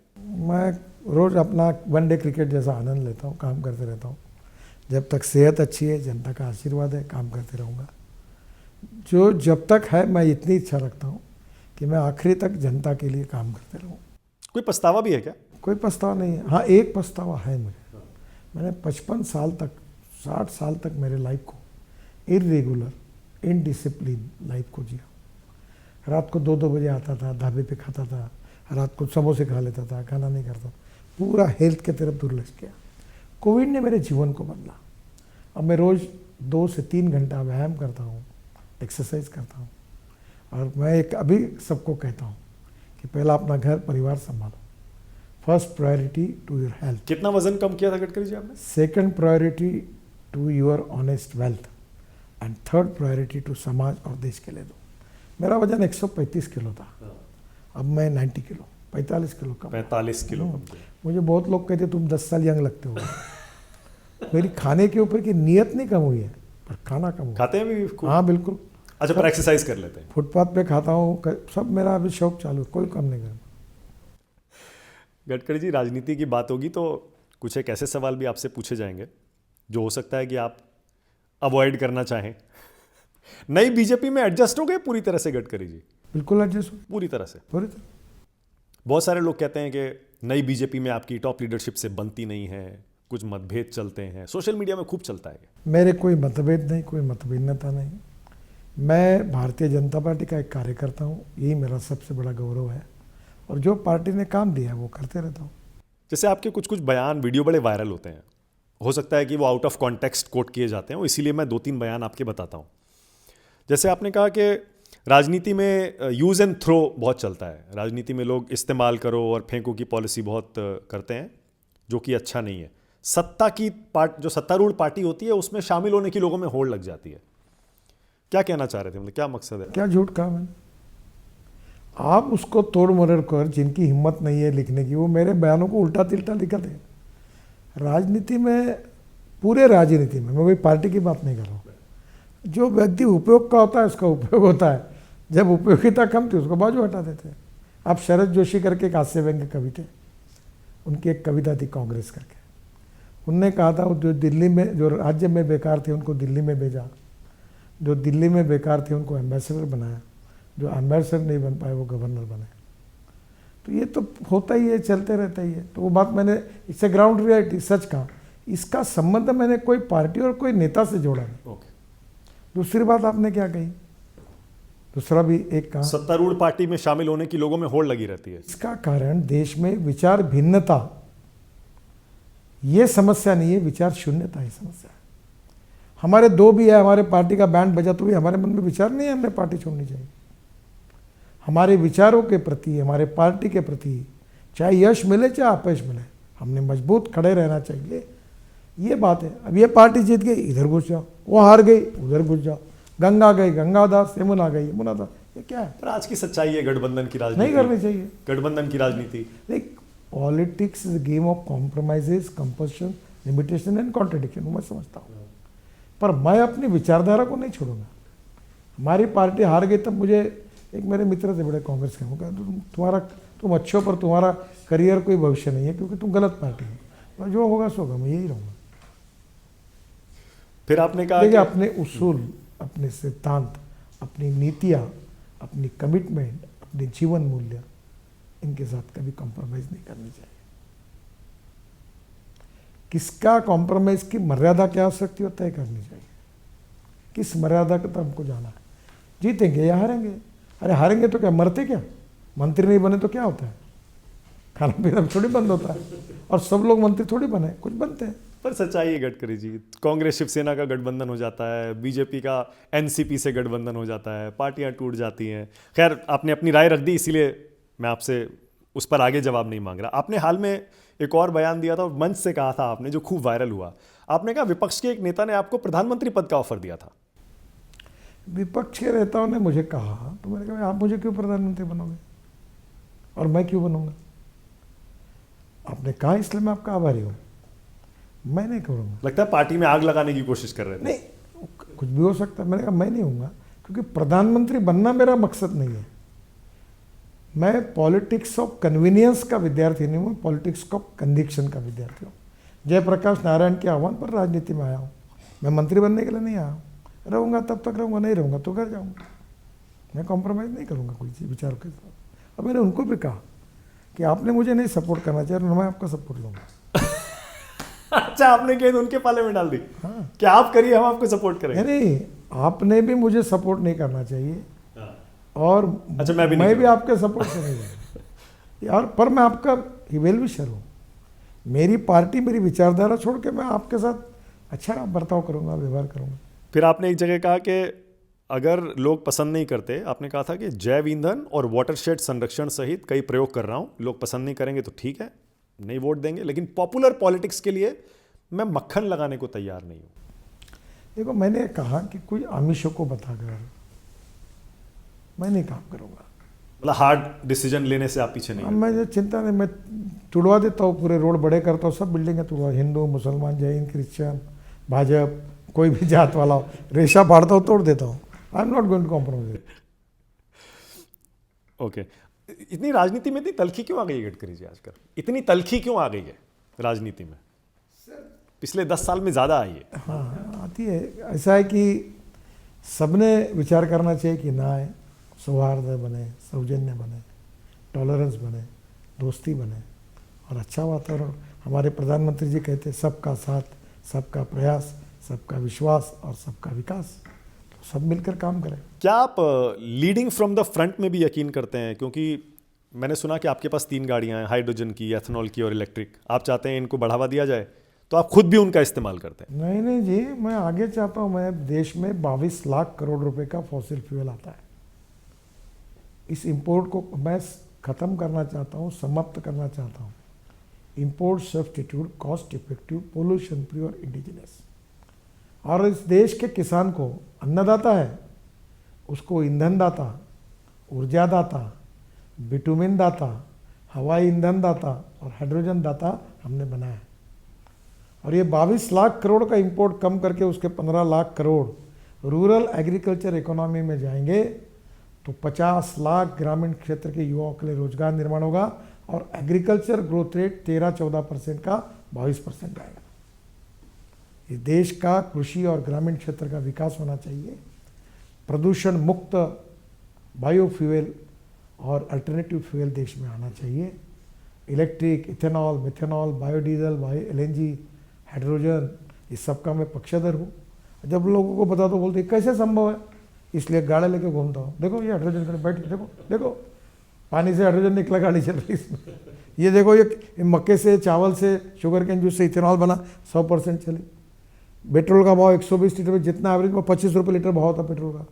मैं रोज अपना वनडे क्रिकेट जैसा आनंद लेता हूँ, काम करते रहता हूँ। जब तक सेहत अच्छी है, जनता का आशीर्वाद है, काम करते रहूँगा। जो जब तक है, मैं इतनी इच्छा रखता हूँ कि मैं आखिरी तक जनता के लिए काम करते रहूँ। कोई पछतावा भी है क्या? कोई पछतावा नहीं है। हाँ, एक पछतावा है मुझे। मैंने 55 साल तक, 60 साल तक मेरे लाइफ को इरेगुलर, इनडिसिप्लिन लाइफ को जिया। रात को 2-2 बजे आता था, ढाबे पे खाता था, रात को समोसे खा लेता था, खाना नहीं करता, पूरा हेल्थ के तरफ दुर्लक्ष्य किया। कोविड ने मेरे जीवन को बदला। अब मैं रोज़ 2 से 3 घंटा व्यायाम करता हूँ, एक्सरसाइज करता हूँ, और मैं एक अभी सबको कहता हूँ कि पहला अपना घर परिवार संभालो, first priority to your health, कितना वजन कम किया था गडकरी जी आपने? Second priority to your honest wealth, and third priority to समाज और देश के लिए दो। मेरा वजन 135 किलो था, अब मैं 90 किलो, 45 किलो कम। 45 किलो कम किया। मुझे बहुत लोग कहते तुम 10 साल यंग लगते हो। मेरी खाने के ऊपर की नियत नहीं कम हुई है, पर खाना कम हुआ। खाते हैं भी खूब? हाँ बिल्कुल। अच्छा, पर एक्सरसाइज कर लेते हैं? फुटपाथ पे खाता हूँ, सब मेरा अभी शौक चालू है, कोई कम नहीं करूँगा। गडकरी जी, राजनीति की बात होगी तो कुछ एक ऐसे सवाल भी आपसे पूछे जाएंगे जो हो सकता है कि आप अवॉइड करना चाहें। नई बीजेपी में एडजस्ट हो गए पूरी तरह से गडकरी जी? बिल्कुल एडजस्ट हो, पूरी तरह से? पूरी तरह। बहुत सारे लोग कहते हैं कि नई बीजेपी में आपकी टॉप लीडरशिप से बनती नहीं है, कुछ मतभेद चलते हैं, सोशल मीडिया में खूब चलता है। मेरे कोई मतभेद नहीं, कोई मतभिन्नता नहीं। मैं भारतीय जनता पार्टी का एक कार्यकर्ता हूँ, यही मेरा सबसे बड़ा गौरव है, और जो पार्टी ने काम दिया है वो करते रहता हूँ। जैसे आपके कुछ कुछ बयान वीडियो बड़े वायरल होते हैं, हो सकता है कि वो आउट ऑफ कॉन्टेक्स्ट कोट किए जाते हैं, इसीलिए मैं 2-3 बयान आपके बताता हूँ। जैसे आपने कहा कि राजनीति में यूज़ एंड थ्रो बहुत चलता है, राजनीति में लोग इस्तेमाल करो और फेंको की पॉलिसी बहुत करते हैं, जो कि अच्छा नहीं है। सत्ता की जो सत्तारूढ़ पार्टी होती है उसमें शामिल होने की लोगों में होड़ लग जाती है। क्या कहना चाह रहे थे, मतलब क्या मकसद है? क्या झूठ कहा मैंने? आप उसको तोड़ मरोड़ कर, जिनकी हिम्मत नहीं है लिखने की, वो मेरे बयानों को उल्टा तिल्टा लिखा दे। राजनीति में, पूरे राजनीति में, मैं कोई पार्टी की बात नहीं कर रहा हूँ, जो व्यक्ति उपयोग का होता है उसका उपयोग होता है, जब उपयोगिता कम थी उसको बाजू हटा देते हैं। आप शरद जोशी करके एक हास्य व्यंग्य कवि थे, उनकी एक कविता थी कांग्रेस करके। उनने कहा था जो दिल्ली में, जो राज्य में बेकार थे उनको दिल्ली में भेजा, जो दिल्ली में बेकार थे उनको एम्बेसडर बनाया, जो एम्बेसडर नहीं बन पाए वो गवर्नर बने। तो ये तो होता ही है, चलते रहता ही है। तो वो बात मैंने, इससे ग्राउंड रियलिटी सच कहा, इसका संबंध मैंने कोई पार्टी और कोई नेता से जोड़ा नहीं। दूसरी बात आपने क्या कही, दूसरा भी एक कहा, सत्तारूढ़ पार्टी में शामिल होने की लोगों में होड़ लगी रहती है। इसका कारण देश में विचार भिन्नता, ये समस्या नहीं है, विचार शून्यता ही समस्या है। हमारे दो भी है, हमारे पार्टी का बैंड बजा तो भी हमारे मन में विचार नहीं है हमने पार्टी छोड़नी चाहिए। हमारे विचारों के प्रति, हमारे पार्टी के प्रति, चाहे यश मिले चाहे अपयश मिले, हमने मजबूत खड़े रहना चाहिए, ये बात है। अब ये पार्टी जीत गई, इधर घुस जाओ, वो हार गई, उधर घुस जाओ, गंगा गई गंगादास, यमुना गई यमुना दास, ये क्या है? पर आज की सच्चाई है, गठबंधन की राजनीति नहीं करनी चाहिए। गठबंधन की राजनीति, like politics is game of compromises, compulsion, limitation and contradiction, मैं समझता हूँ, पर मैं अपनी विचारधारा को नहीं छोड़ूंगा। हमारी पार्टी हार गई तब मुझे एक मेरे मित्र थे बड़े कांग्रेस के, वो कहते तुम अच्छे हो पर तुम्हारा करियर कोई भविष्य नहीं है क्योंकि तुम गलत पार्टी हो। जो होगा सो होगा, मैं यही रहूँगा। फिर आपने कहा देखिए, अपने उसूल, अपने सिद्धांत, अपनी नीतियाँ, अपनी कमिटमेंट, अपने जीवन मूल्य, इनके साथ कभी कॉम्प्रोमाइज़ नहीं करनी चाहिए। किसका कॉम्प्रोमाइज़ की मर्यादा क्या हो सकती है तय करनी चाहिए, किस मर्यादा तक हमको जाना है। जीतेंगे या हारेंगे, अरे हारेंगे तो क्या, मरते क्या? मंत्री नहीं बने तो क्या होता है, खाना पीना थोड़ी बंद होता है, और सब लोग मंत्री थोड़ी बने, कुछ बनते हैं। पर सच्चाई है गडकरी जी, कांग्रेस शिवसेना का गठबंधन हो जाता है, बीजेपी का एनसीपी से गठबंधन हो जाता है, पार्टियां टूट जाती हैं। खैर, आपने अपनी राय रख दी, इसीलिए मैं आपसे उस पर आगे जवाब नहीं मांग रहा। आपने हाल में एक और बयान दिया था, मंच से कहा था आपने, जो खूब वायरल हुआ। आपने कहा विपक्ष के एक नेता ने आपको प्रधानमंत्री पद का ऑफर दिया था। विपक्ष के नेताओं ने मुझे कहा, तो मैंने कहा आप मुझे क्यों प्रधानमंत्री बनोगे और मैं क्यों बनूंगा? आपने कहा इसलिए मैं आपका आभारी हूँ, मैं नहीं करूँगा। लगता है पार्टी में आग लगाने की कोशिश कर रहे थे। नहीं, कुछ भी हो सकता है। मैंने कहा मैं नहीं हूँगा, क्योंकि प्रधानमंत्री बनना मेरा मकसद नहीं है। मैं पॉलिटिक्स ऑफ कन्वीनियंस का विद्यार्थी नहीं हूँ, पॉलिटिक्स ऑफ कन्विक्शन का विद्यार्थी हूँ। जयप्रकाश नारायण के आह्वान पर राजनीति में आया हूँ, मैं मंत्री बनने के लिए नहीं आया हूँ। रहूँगा तब तक रहूँगा, नहीं रहूँगा तो घर जाऊँगा। मैं कॉम्प्रोमाइज़ नहीं करूँगा कोई चीज़ विचारों के साथ। और मैंने उनको भी कहा कि आपने मुझे नहीं सपोर्ट करना चाहिए, मैं आपका सपोर्ट लूँगा। अच्छा, आपने कह उनके पाले में डाल दी। हाँ। कि आप करिए, हम आपको सपोर्ट करेंगे। नहीं, आपने भी मुझे सपोर्ट नहीं करना चाहिए। हाँ। और अच्छा, मैं भी आपके सपोर्ट से नहीं यार, पर मैं आपका वेल विशर हूँ। मेरी पार्टी, मेरी विचारधारा छोड़ के मैं आपके साथ अच्छा बर्ताव करूँगा, व्यवहार करूँगा। फिर आपने एक जगह कहा कि अगर लोग पसंद नहीं करते, आपने कहा था कि जैव ईंधन और वाटरशेड संरक्षण सहित कई प्रयोग कर रहा हूं, लोग पसंद नहीं करेंगे तो ठीक है, नहीं वोट देंगे, लेकिन पॉपुलर पॉलिटिक्स के लिए मैं मक्खन लगाने को तैयार नहीं हूं। देखो, मैंने कहा कि कोई आमिषों को बताकर मैं नहीं काम करूंगा। मतलब हार्ड डिसीजन लेने से आप पीछे नहीं अब हैं। मैं जो चिंता नहीं, मैं तुड़वा देता हूँ, पूरे रोड बड़े करता हूँ, सब बिल्डिंगें तुड़वा, हिंदू मुसलमान जैन क्रिश्चियन भाजप कोई भी जात वाला हो, रेशा फाड़ता हूँ, तोड़ देता हूँ। I am not going to compromise. Okay, इतनी राजनीति में इतनी तलखी क्यों आ गई है गडकरी जी आजकल? इतनी तलखी क्यों आ गई है राजनीति में? पिछले 10 साल में ज़्यादा आई है। हाँ, आती है। ऐसा है कि सबने विचार करना चाहिए कि ना आए, सौहार्द बने, सौजन्य बने, टॉलरेंस बने, दोस्ती बने और अच्छा वातावरण। हमारे प्रधानमंत्री जी कहते हैं सबका साथ, सबका प्रयास, सबका विश्वास और सबका विकास। तो सब मिलकर काम करें। क्या आप लीडिंग फ्रॉम द फ्रंट में भी यकीन करते हैं? क्योंकि मैंने सुना कि आपके पास 3 गाड़ियां हैं, हाइड्रोजन की, एथनॉल की और इलेक्ट्रिक। आप चाहते हैं इनको बढ़ावा दिया जाए, तो आप खुद भी उनका इस्तेमाल करते हैं? नहीं नहीं जी, मैं आगे चाहता हूँ। मैं देश में 22 लाख करोड़ रुपए का फॉसिल फ्यूल आता है। इस इंपोर्ट को मैं ख़त्म करना चाहता हूँ, समाप्त करना चाहता हूँ। Import substitute, cost effective, pollution free और इंडिजिनस। और इस देश के किसान को अन्नदाता है, उसको ईंधन दाता, ऊर्जा दाता, बिटुमिन दाता, हवाई ईंधन दाता और हाइड्रोजन दाता हमने बनाया है। और ये 22 लाख करोड़ का इंपोर्ट कम करके उसके 15 lakh crore rural agriculture economy में जाएंगे तो 50 लाख ग्रामीण क्षेत्र के युवाओं के लिए रोजगार निर्माण होगा और एग्रीकल्चर ग्रोथ रेट 13-14% का 22% आएगा। इस देश का कृषि और ग्रामीण क्षेत्र का विकास होना चाहिए। प्रदूषण मुक्त बायोफ्यूल और अल्टरनेटिव फ्यूल देश में आना चाहिए। Electric, ethanol, methanol, biodiesel, LNG, hydrogen, इस सब का मैं पक्षधर हूँ। जब लोगों को बता तो बोलते कैसे संभव है, इसलिए गाड़ी लेके घूमता हूँ। देखो ये हाइड्रोजन गाड़ी, बैठ के देखो, देखो पानी से हाइड्रोजन निकला, गाड़ी चल रही इसमें। ये देखो, ये मक्के से, चावल से, शुगर कैन जूस से इथेनॉल बना, 100% चली। पेट्रोल का भाव 120 लीटर में जितना एवरेज में 25 रुपये लीटर भाव था पेट्रोल का।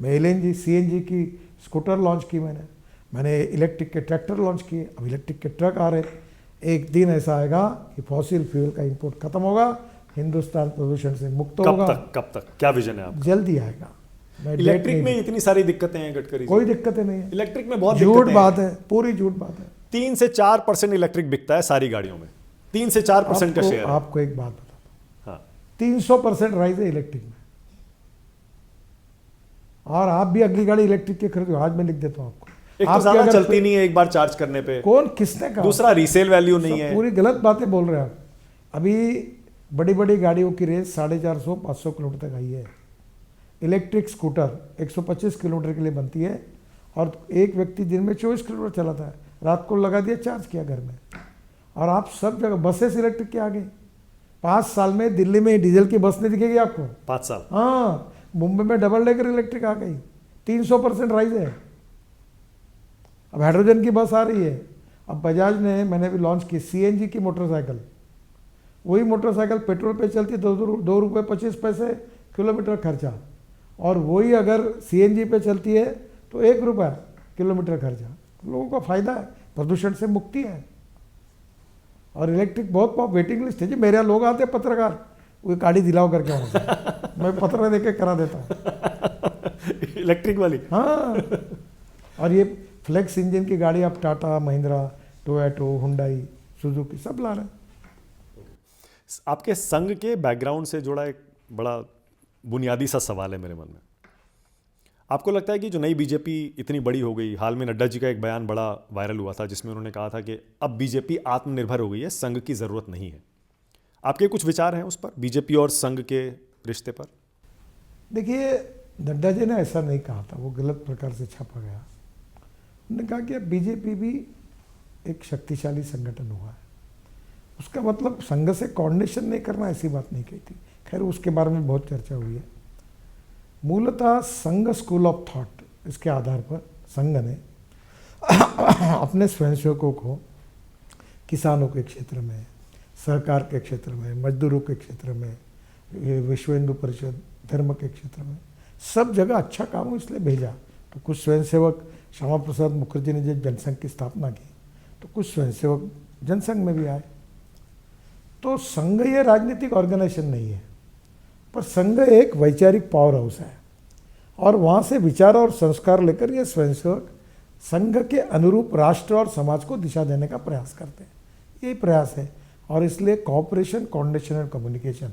मैं एलएनजी, सीएनजी की स्कूटर लॉन्च की, मैंने इलेक्ट्रिक के ट्रैक्टर लॉन्च किए, अब इलेक्ट्रिक के ट्रक आ रहे। एक दिन ऐसा आएगा कि फॉसिल फ्यूल का इंपोर्ट खत्म होगा, हिंदुस्तान प्रदूषण से मुक्त होगा। कब तक क्या विजन है आपका? जल्दी आएगा। इलेक्ट्रिक में इतनी सारी दिक्कतें हैं गडकरी जी। कोई दिक्कतें नहीं है, इलेक्ट्रिक में बहुत झूठ दिक्कतें हैं। बात है, पूरी झूठ बात है। 3 से 4% इलेक्ट्रिक बिकता है सारी गाड़ियों में, 3 से 4% का शेयर है। आपको एक बात बताता हूँ, हाँ, 300% राइज है इलेक्ट्रिक में। और आप भी अगली गाड़ी इलेक्ट्रिक की खरीदो, आज मैं लिख देता हूँ आपको। एक तो आपकी ज्यादा अगर चलती नहीं है एक बार चार्ज करने पे, कौन किसने कहा? दूसरा रीसेल वैल्यू नहीं सब है। पूरी गलत बातें बोल रहे हैं आप। अभी बड़ी बड़ी गाड़ियों की रेस 450-500 किलोमीटर तक आई है। इलेक्ट्रिक स्कूटर 125 किलोमीटर के लिए बनती है और एक व्यक्ति दिन में 24 किलोमीटर चलाता है, रात को लगा दिया, चार्ज किया घर में। और आप सब जगह बसेस इलेक्ट्रिक के आ गई। 5 साल में दिल्ली में डीजल की बस नहीं दिखेगी आपको। 5 साल। हाँ, मुंबई में डबल डेकर इलेक्ट्रिक आ गई, 300% राइज है। अब हाइड्रोजन की बस आ रही है। अब बजाज ने, मैंने भी लॉन्च की सीएनजी की मोटरसाइकिल। वही मोटरसाइकिल पेट्रोल पे चलती है, 2 रुपये 25 पैसे किलोमीटर खर्चा, और वही अगर सीएनजी पे चलती है तो 1 रुपया किलोमीटर खर्चा। लोगों को फायदा है, प्रदूषण से मुक्ति है। और इलेक्ट्रिक बहुत वेटिंग लिस्ट है जी। मेरे यहाँ लोग आते हैं पत्रकार, वो गाड़ी दिलाओ करके वहाँ से मैं पत्र दे के करा देता हूँ इलेक्ट्रिक वाली। हाँ, और ये फ्लेक्स इंजन की गाड़ी आप Tata, Mahindra, Toyota, Hyundai, Suzuki सब ला रहे हैं। आपके संघ के बैकग्राउंड से जुड़ा एक बड़ा बुनियादी सा सवाल है मेरे मन में। आपको लगता है कि जो नई बीजेपी इतनी बड़ी हो गई, हाल में नड्डा जी का एक बयान बड़ा वायरल हुआ था जिसमें उन्होंने कहा था कि अब बीजेपी आत्मनिर्भर हो गई है, संघ की ज़रूरत नहीं है। आपके कुछ विचार हैं उस पर, बीजेपी और संघ के रिश्ते पर? देखिए, नड्डा जी ने ऐसा नहीं कहा था, वो गलत प्रकार से छापा गया। उन्होंने कहा कि अब बीजेपी भी एक शक्तिशाली संगठन हुआ है। उसका मतलब संघ से कोऑर्डिनेशन नहीं करना, ऐसी बात नहीं कही थी। खैर, उसके बारे में बहुत चर्चा हुई है। मूलतः संघ स्कूल ऑफ थॉट, इसके आधार पर संघ ने अपने स्वयंसेवकों को किसानों के क्षेत्र में, सहकार के क्षेत्र में, मजदूरों के क्षेत्र में, विश्व हिंदू परिषद, धर्म के क्षेत्र में सब जगह अच्छा काम हो इसलिए भेजा। तो कुछ स्वयंसेवक, श्यामा प्रसाद मुखर्जी ने जब जनसंघ की स्थापना की तो कुछ स्वयंसेवक जनसंघ में भी आए। तो संघ ये राजनीतिक ऑर्गेनाइजेशन नहीं है, पर संघ एक वैचारिक पावर हाउस है और वहाँ से विचार और संस्कार लेकर ये स्वयंसेवक संघ के अनुरूप राष्ट्र और समाज को दिशा देने का प्रयास करते हैं। यही प्रयास है और इसलिए कोऑपरेशन, कोऑर्डिनेशन और कम्युनिकेशन,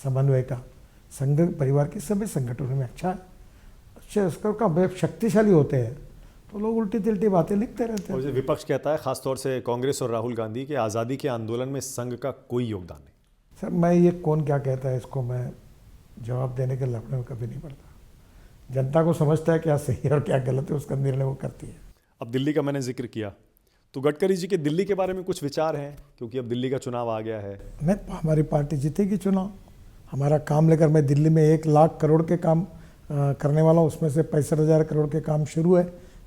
समन्वय का संघ परिवार के सभी संगठनों में अच्छा है। अच्छे उसका का शक्तिशाली होते हैं तो लोग उल्टी तिल्टी बातें लिखते रहते और हैं। जो विपक्ष कहता है खासतौर से कांग्रेस और राहुल गांधी के आज़ादी के आंदोलन में संघ का कोई योगदान नहीं। सर मैं ये कौन क्या कहता है इसको मैं जवाब देने के लफड़े में कभी नहीं पड़ता। जनता को समझता है क्या सही है और क्या गलत है, उसका निर्णय वो करती है। अब दिल्ली का मैंने जिक्र किया तो गडकरी जी के दिल्ली के बारे में कुछ विचार हैं, क्योंकि अब दिल्ली का चुनाव आ गया है। नहीं, हमारी पार्टी जीतेगी चुनाव। हमारा काम लेकर मैं दिल्ली में 1 लाख करोड़ के काम करने वाला हूँ। उसमें से 65,000 करोड़ के काम शुरू है,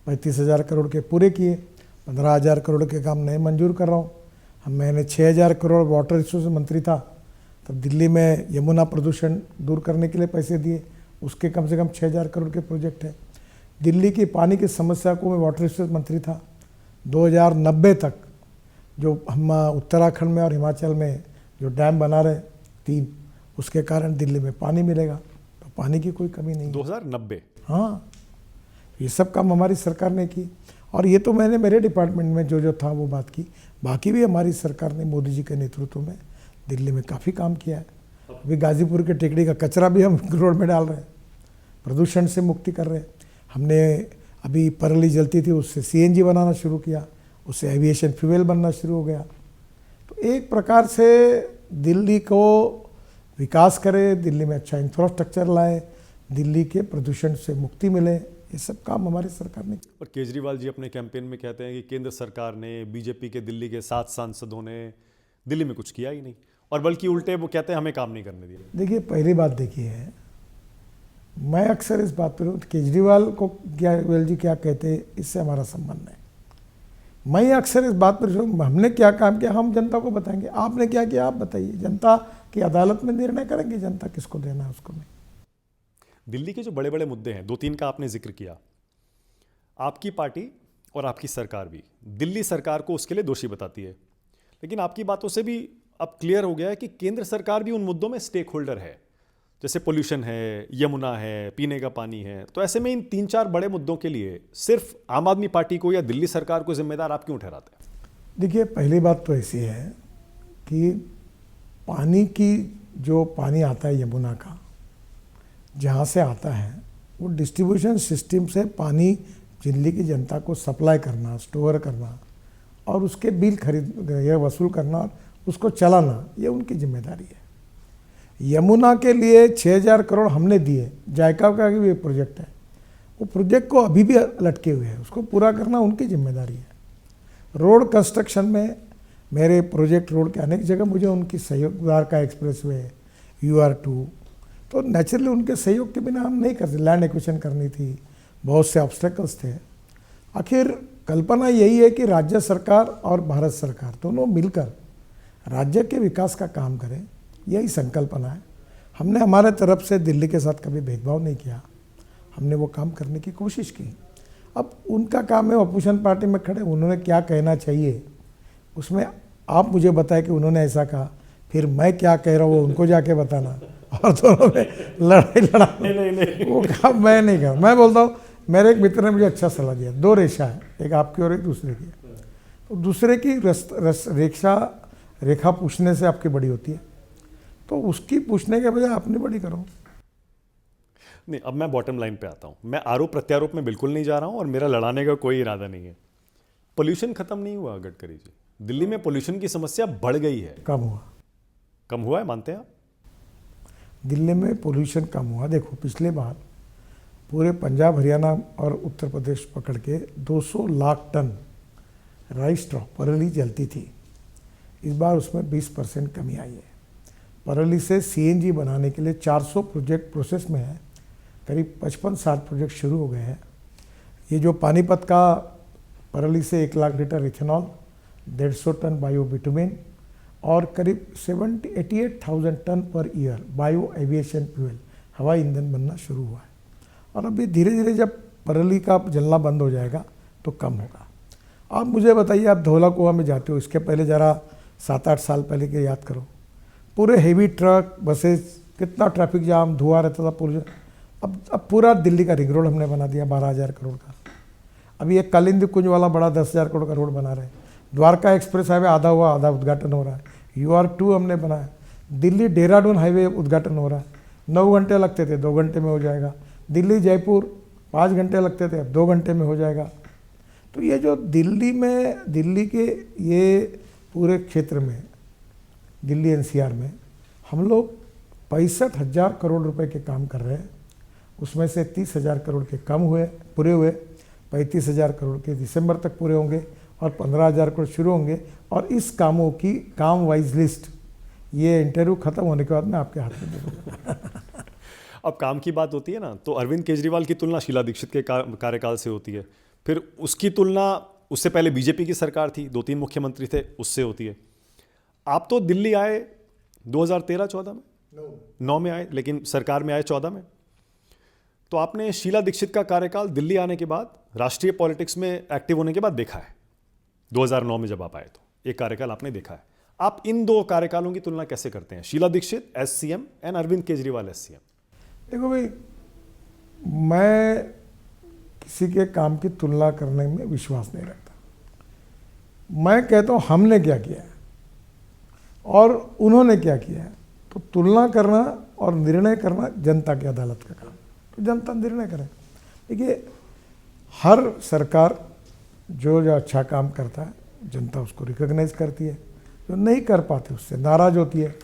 35,000 करोड़ के पूरे किए, 15,000 करोड़ के काम नए मंजूर कर रहा हूँ। मैंने 6,000 करोड़ वाटर रिसोर्स मंत्री था तब दिल्ली में यमुना प्रदूषण दूर करने के लिए पैसे दिए, उसके कम से कम 6,000 करोड़ के प्रोजेक्ट है। दिल्ली की पानी की समस्या को मैं वाटर रिसोर्स मंत्री था। 2090 तक जो हम उत्तराखंड में और हिमाचल में जो डैम बना रहे 3, उसके कारण दिल्ली में पानी मिलेगा, तो पानी की कोई कमी नहीं। 2090? हाँ, ये सब काम हमारी सरकार ने की और ये तो मैंने मेरे डिपार्टमेंट में जो था वो बात की। बाकी भी हमारी सरकार ने मोदी जी के नेतृत्व में दिल्ली में काफ़ी काम किया है। अभी गाजीपुर के टेकड़ी का कचरा भी हम रोड में डाल रहे हैं, प्रदूषण से मुक्ति कर रहे हैं। हमने अभी परली जलती थी उससे CNG बनाना शुरू किया, उससे एविएशन फ्यूल बनना शुरू हो गया। तो एक प्रकार से दिल्ली को विकास करे, दिल्ली में अच्छा इंफ्रास्ट्रक्चर लाए, दिल्ली के प्रदूषण से मुक्ति मिले, ये सब काम हमारी सरकार ने किया। और केजरीवाल जी अपने कैंपेन में कहते हैं कि केंद्र सरकार ने, बीजेपी के दिल्ली के 7 सांसदों ने दिल्ली में कुछ किया ही नहीं, और बल्कि उल्टे वो कहते हैं हमें काम नहीं करने दिया। देखिए, पहली बात देखिए, मैं अक्सर इस बात पर हूँ केजरीवाल को केजरीवाल जी क्या कहते हैं इससे हमारा संबंध है। मैं अक्सर इस बात पर हमने क्या काम किया हम जनता को बताएंगे, आपने क्या किया आप बताइए। जनता की अदालत में निर्णय करेंगे, जनता किसको देना है उसको नहीं। दिल्ली के जो बड़े बड़े मुद्दे हैं, 2-3 का आपने जिक्र किया, आपकी पार्टी और आपकी सरकार भी दिल्ली सरकार को उसके लिए दोषी बताती है, लेकिन आपकी बातों से भी अब क्लियर हो गया है कि केंद्र सरकार भी उन मुद्दों में स्टेक होल्डर है, जैसे पोल्यूशन है, यमुना है, पीने का पानी है। तो ऐसे में इन 3-4 बड़े मुद्दों के लिए सिर्फ आम आदमी पार्टी को या दिल्ली सरकार को जिम्मेदार आप क्यों ठहराते हैं? देखिए, पहली बात तो ऐसी है कि पानी की जो पानी आता है यमुना का, जहाँ से आता है वो डिस्ट्रीब्यूशन सिस्टम से पानी दिल्ली की जनता को सप्लाई करना, स्टोर करना और उसके बिल खरीद या वसूल करना और उसको चलाना, ये उनकी जिम्मेदारी है। यमुना के लिए 6,000 करोड़ हमने दिए, जायका का भी एक प्रोजेक्ट है, वो प्रोजेक्ट को अभी भी लटके हुए हैं, उसको पूरा करना उनकी जिम्मेदारी है। रोड कंस्ट्रक्शन में मेरे प्रोजेक्ट रोड के अनेक जगह मुझे उनकी सहयोग, द्वारका एक्सप्रेसवे, UR2, तो नेचुरली उनके सहयोग के बिना हम नहीं करते। लैंड एक्विजिशन करनी थी, बहुत से ऑब्स्टेकल्स थे। आखिर कल्पना यही है कि राज्य सरकार और भारत सरकार दोनों मिलकर राज्य के विकास का काम करें, यही संकल्पना है। हमने हमारे तरफ से दिल्ली के साथ कभी भेदभाव नहीं किया, हमने वो काम करने की कोशिश की। अब उनका काम है, अपोजिशन पार्टी में खड़े, उन्होंने क्या कहना चाहिए उसमें आप मुझे बताएं कि उन्होंने ऐसा कहा, फिर मैं क्या कह रहा हूँ वो उनको जाके बताना और दोनों में लड़ाई लड़ा। नहीं। वो काम मैं नहीं कर, मैं बोलता हूँ मेरे एक मित्र ने मुझे अच्छा सलाह दिया, 2 रेखा है, एक आपकी और एक दूसरे की। तो दूसरे की रेखा पूछने से आपकी बड़ी होती है, तो उसकी पूछने के बजाय अपनी बड़ी करो। नहीं, अब मैं बॉटम लाइन पे आता हूँ। मैं आरोप प्रत्यारोप में बिल्कुल नहीं जा रहा हूँ और मेरा लड़ाने का कोई इरादा नहीं है। पोल्यूशन खत्म नहीं हुआ गडकरी जी, दिल्ली में पोल्यूशन की समस्या बढ़ गई है। कम हुआ है, मानते हैं आप? दिल्ली में पोल्यूशन कम हुआ। देखो, पिछले बार पूरे पंजाब, हरियाणा और उत्तर प्रदेश पकड़ के 200 लाख टन राइस स्ट्रॉ परली जलती थी। इस बार उसमें 20% कमी आई है। परली से CNG बनाने के लिए 400 प्रोजेक्ट प्रोसेस में है, करीब 55-60 प्रोजेक्ट शुरू हो गए हैं। ये जो पानीपत का परली से 1 lakh litre ethanol, 150 tonne bio bitumen और करीब 88,000 ton per year bio aviation fuel, हवाई ईंधन बनना शुरू हुआ है। और अभी धीरे धीरे जब पराली का जलना बंद हो जाएगा तो कम होगा। आप मुझे बताइए, आप धौला कुआं में जाते हो, इसके पहले ज़रा 7-8 साल पहले के याद करो, पूरे हेवी ट्रक बसेस, कितना ट्रैफिक जाम, धुआं रहता था पूरे। अब पूरा दिल्ली का रिंग रोड हमने बना दिया 12,000 करोड़ का। अभी एक कालिंदी कुंज वाला बड़ा 10,000 करोड़ का रोड बना रहे हैं। द्वारका एक्सप्रेस हाईवे आधा हुआ, आधा उद्घाटन हो रहा है। UR2 हमने बनाया। दिल्ली देहरादून हाईवे उद्घाटन हो रहा है। 9 घंटे लगते थे, 2 घंटे में हो जाएगा। दिल्ली जयपुर 5 घंटे लगते थे, अब 2 घंटे में हो जाएगा। तो ये जो दिल्ली के ये पूरे क्षेत्र में, दिल्ली NCR में हम लोग 65,000 करोड़ रुपए के काम कर रहे हैं। उसमें से 30,000 करोड़ के पूरे हुए, 35,000 करोड़ के दिसंबर तक पूरे होंगे और 15,000 करोड़ शुरू होंगे। और इस कामों की काम वाइज लिस्ट ये इंटरव्यू खत्म होने के बाद मैं आपके हाथ में दे दूँगा। अब काम की बात होती है ना, तो अरविंद केजरीवाल की तुलना शीला दीक्षित के कार्यकाल से होती है, फिर उसकी तुलना उससे पहले बीजेपी की सरकार थी, 2-3 मुख्यमंत्री थे, उससे होती है। आप तो दिल्ली आए 2013-14 में, 9 में आए, लेकिन सरकार में आए 14 में। तो आपने शीला दीक्षित का कार्यकाल दिल्ली आने के बाद, राष्ट्रीय पॉलिटिक्स में एक्टिव होने के बाद देखा है। 2009 में जब आप आए तो एक कार्यकाल आपने देखा है। आप इन दो कार्यकालों की तुलना कैसे करते हैं, Sheila Dikshit as CM and Arvind Kejriwal as CM? देखो भाई, मैं किसी के काम की तुलना करने में विश्वास नहीं रखता। मैं कहता हूँ हमने क्या किया है और उन्होंने क्या किया है। तो तुलना करना और निर्णय करना जनता की अदालत का काम, तो जनता निर्णय करे। देखिए, हर सरकार जो अच्छा काम करता है जनता उसको रिकॉग्नाइज करती है, जो नहीं कर पाते उससे नाराज होती है।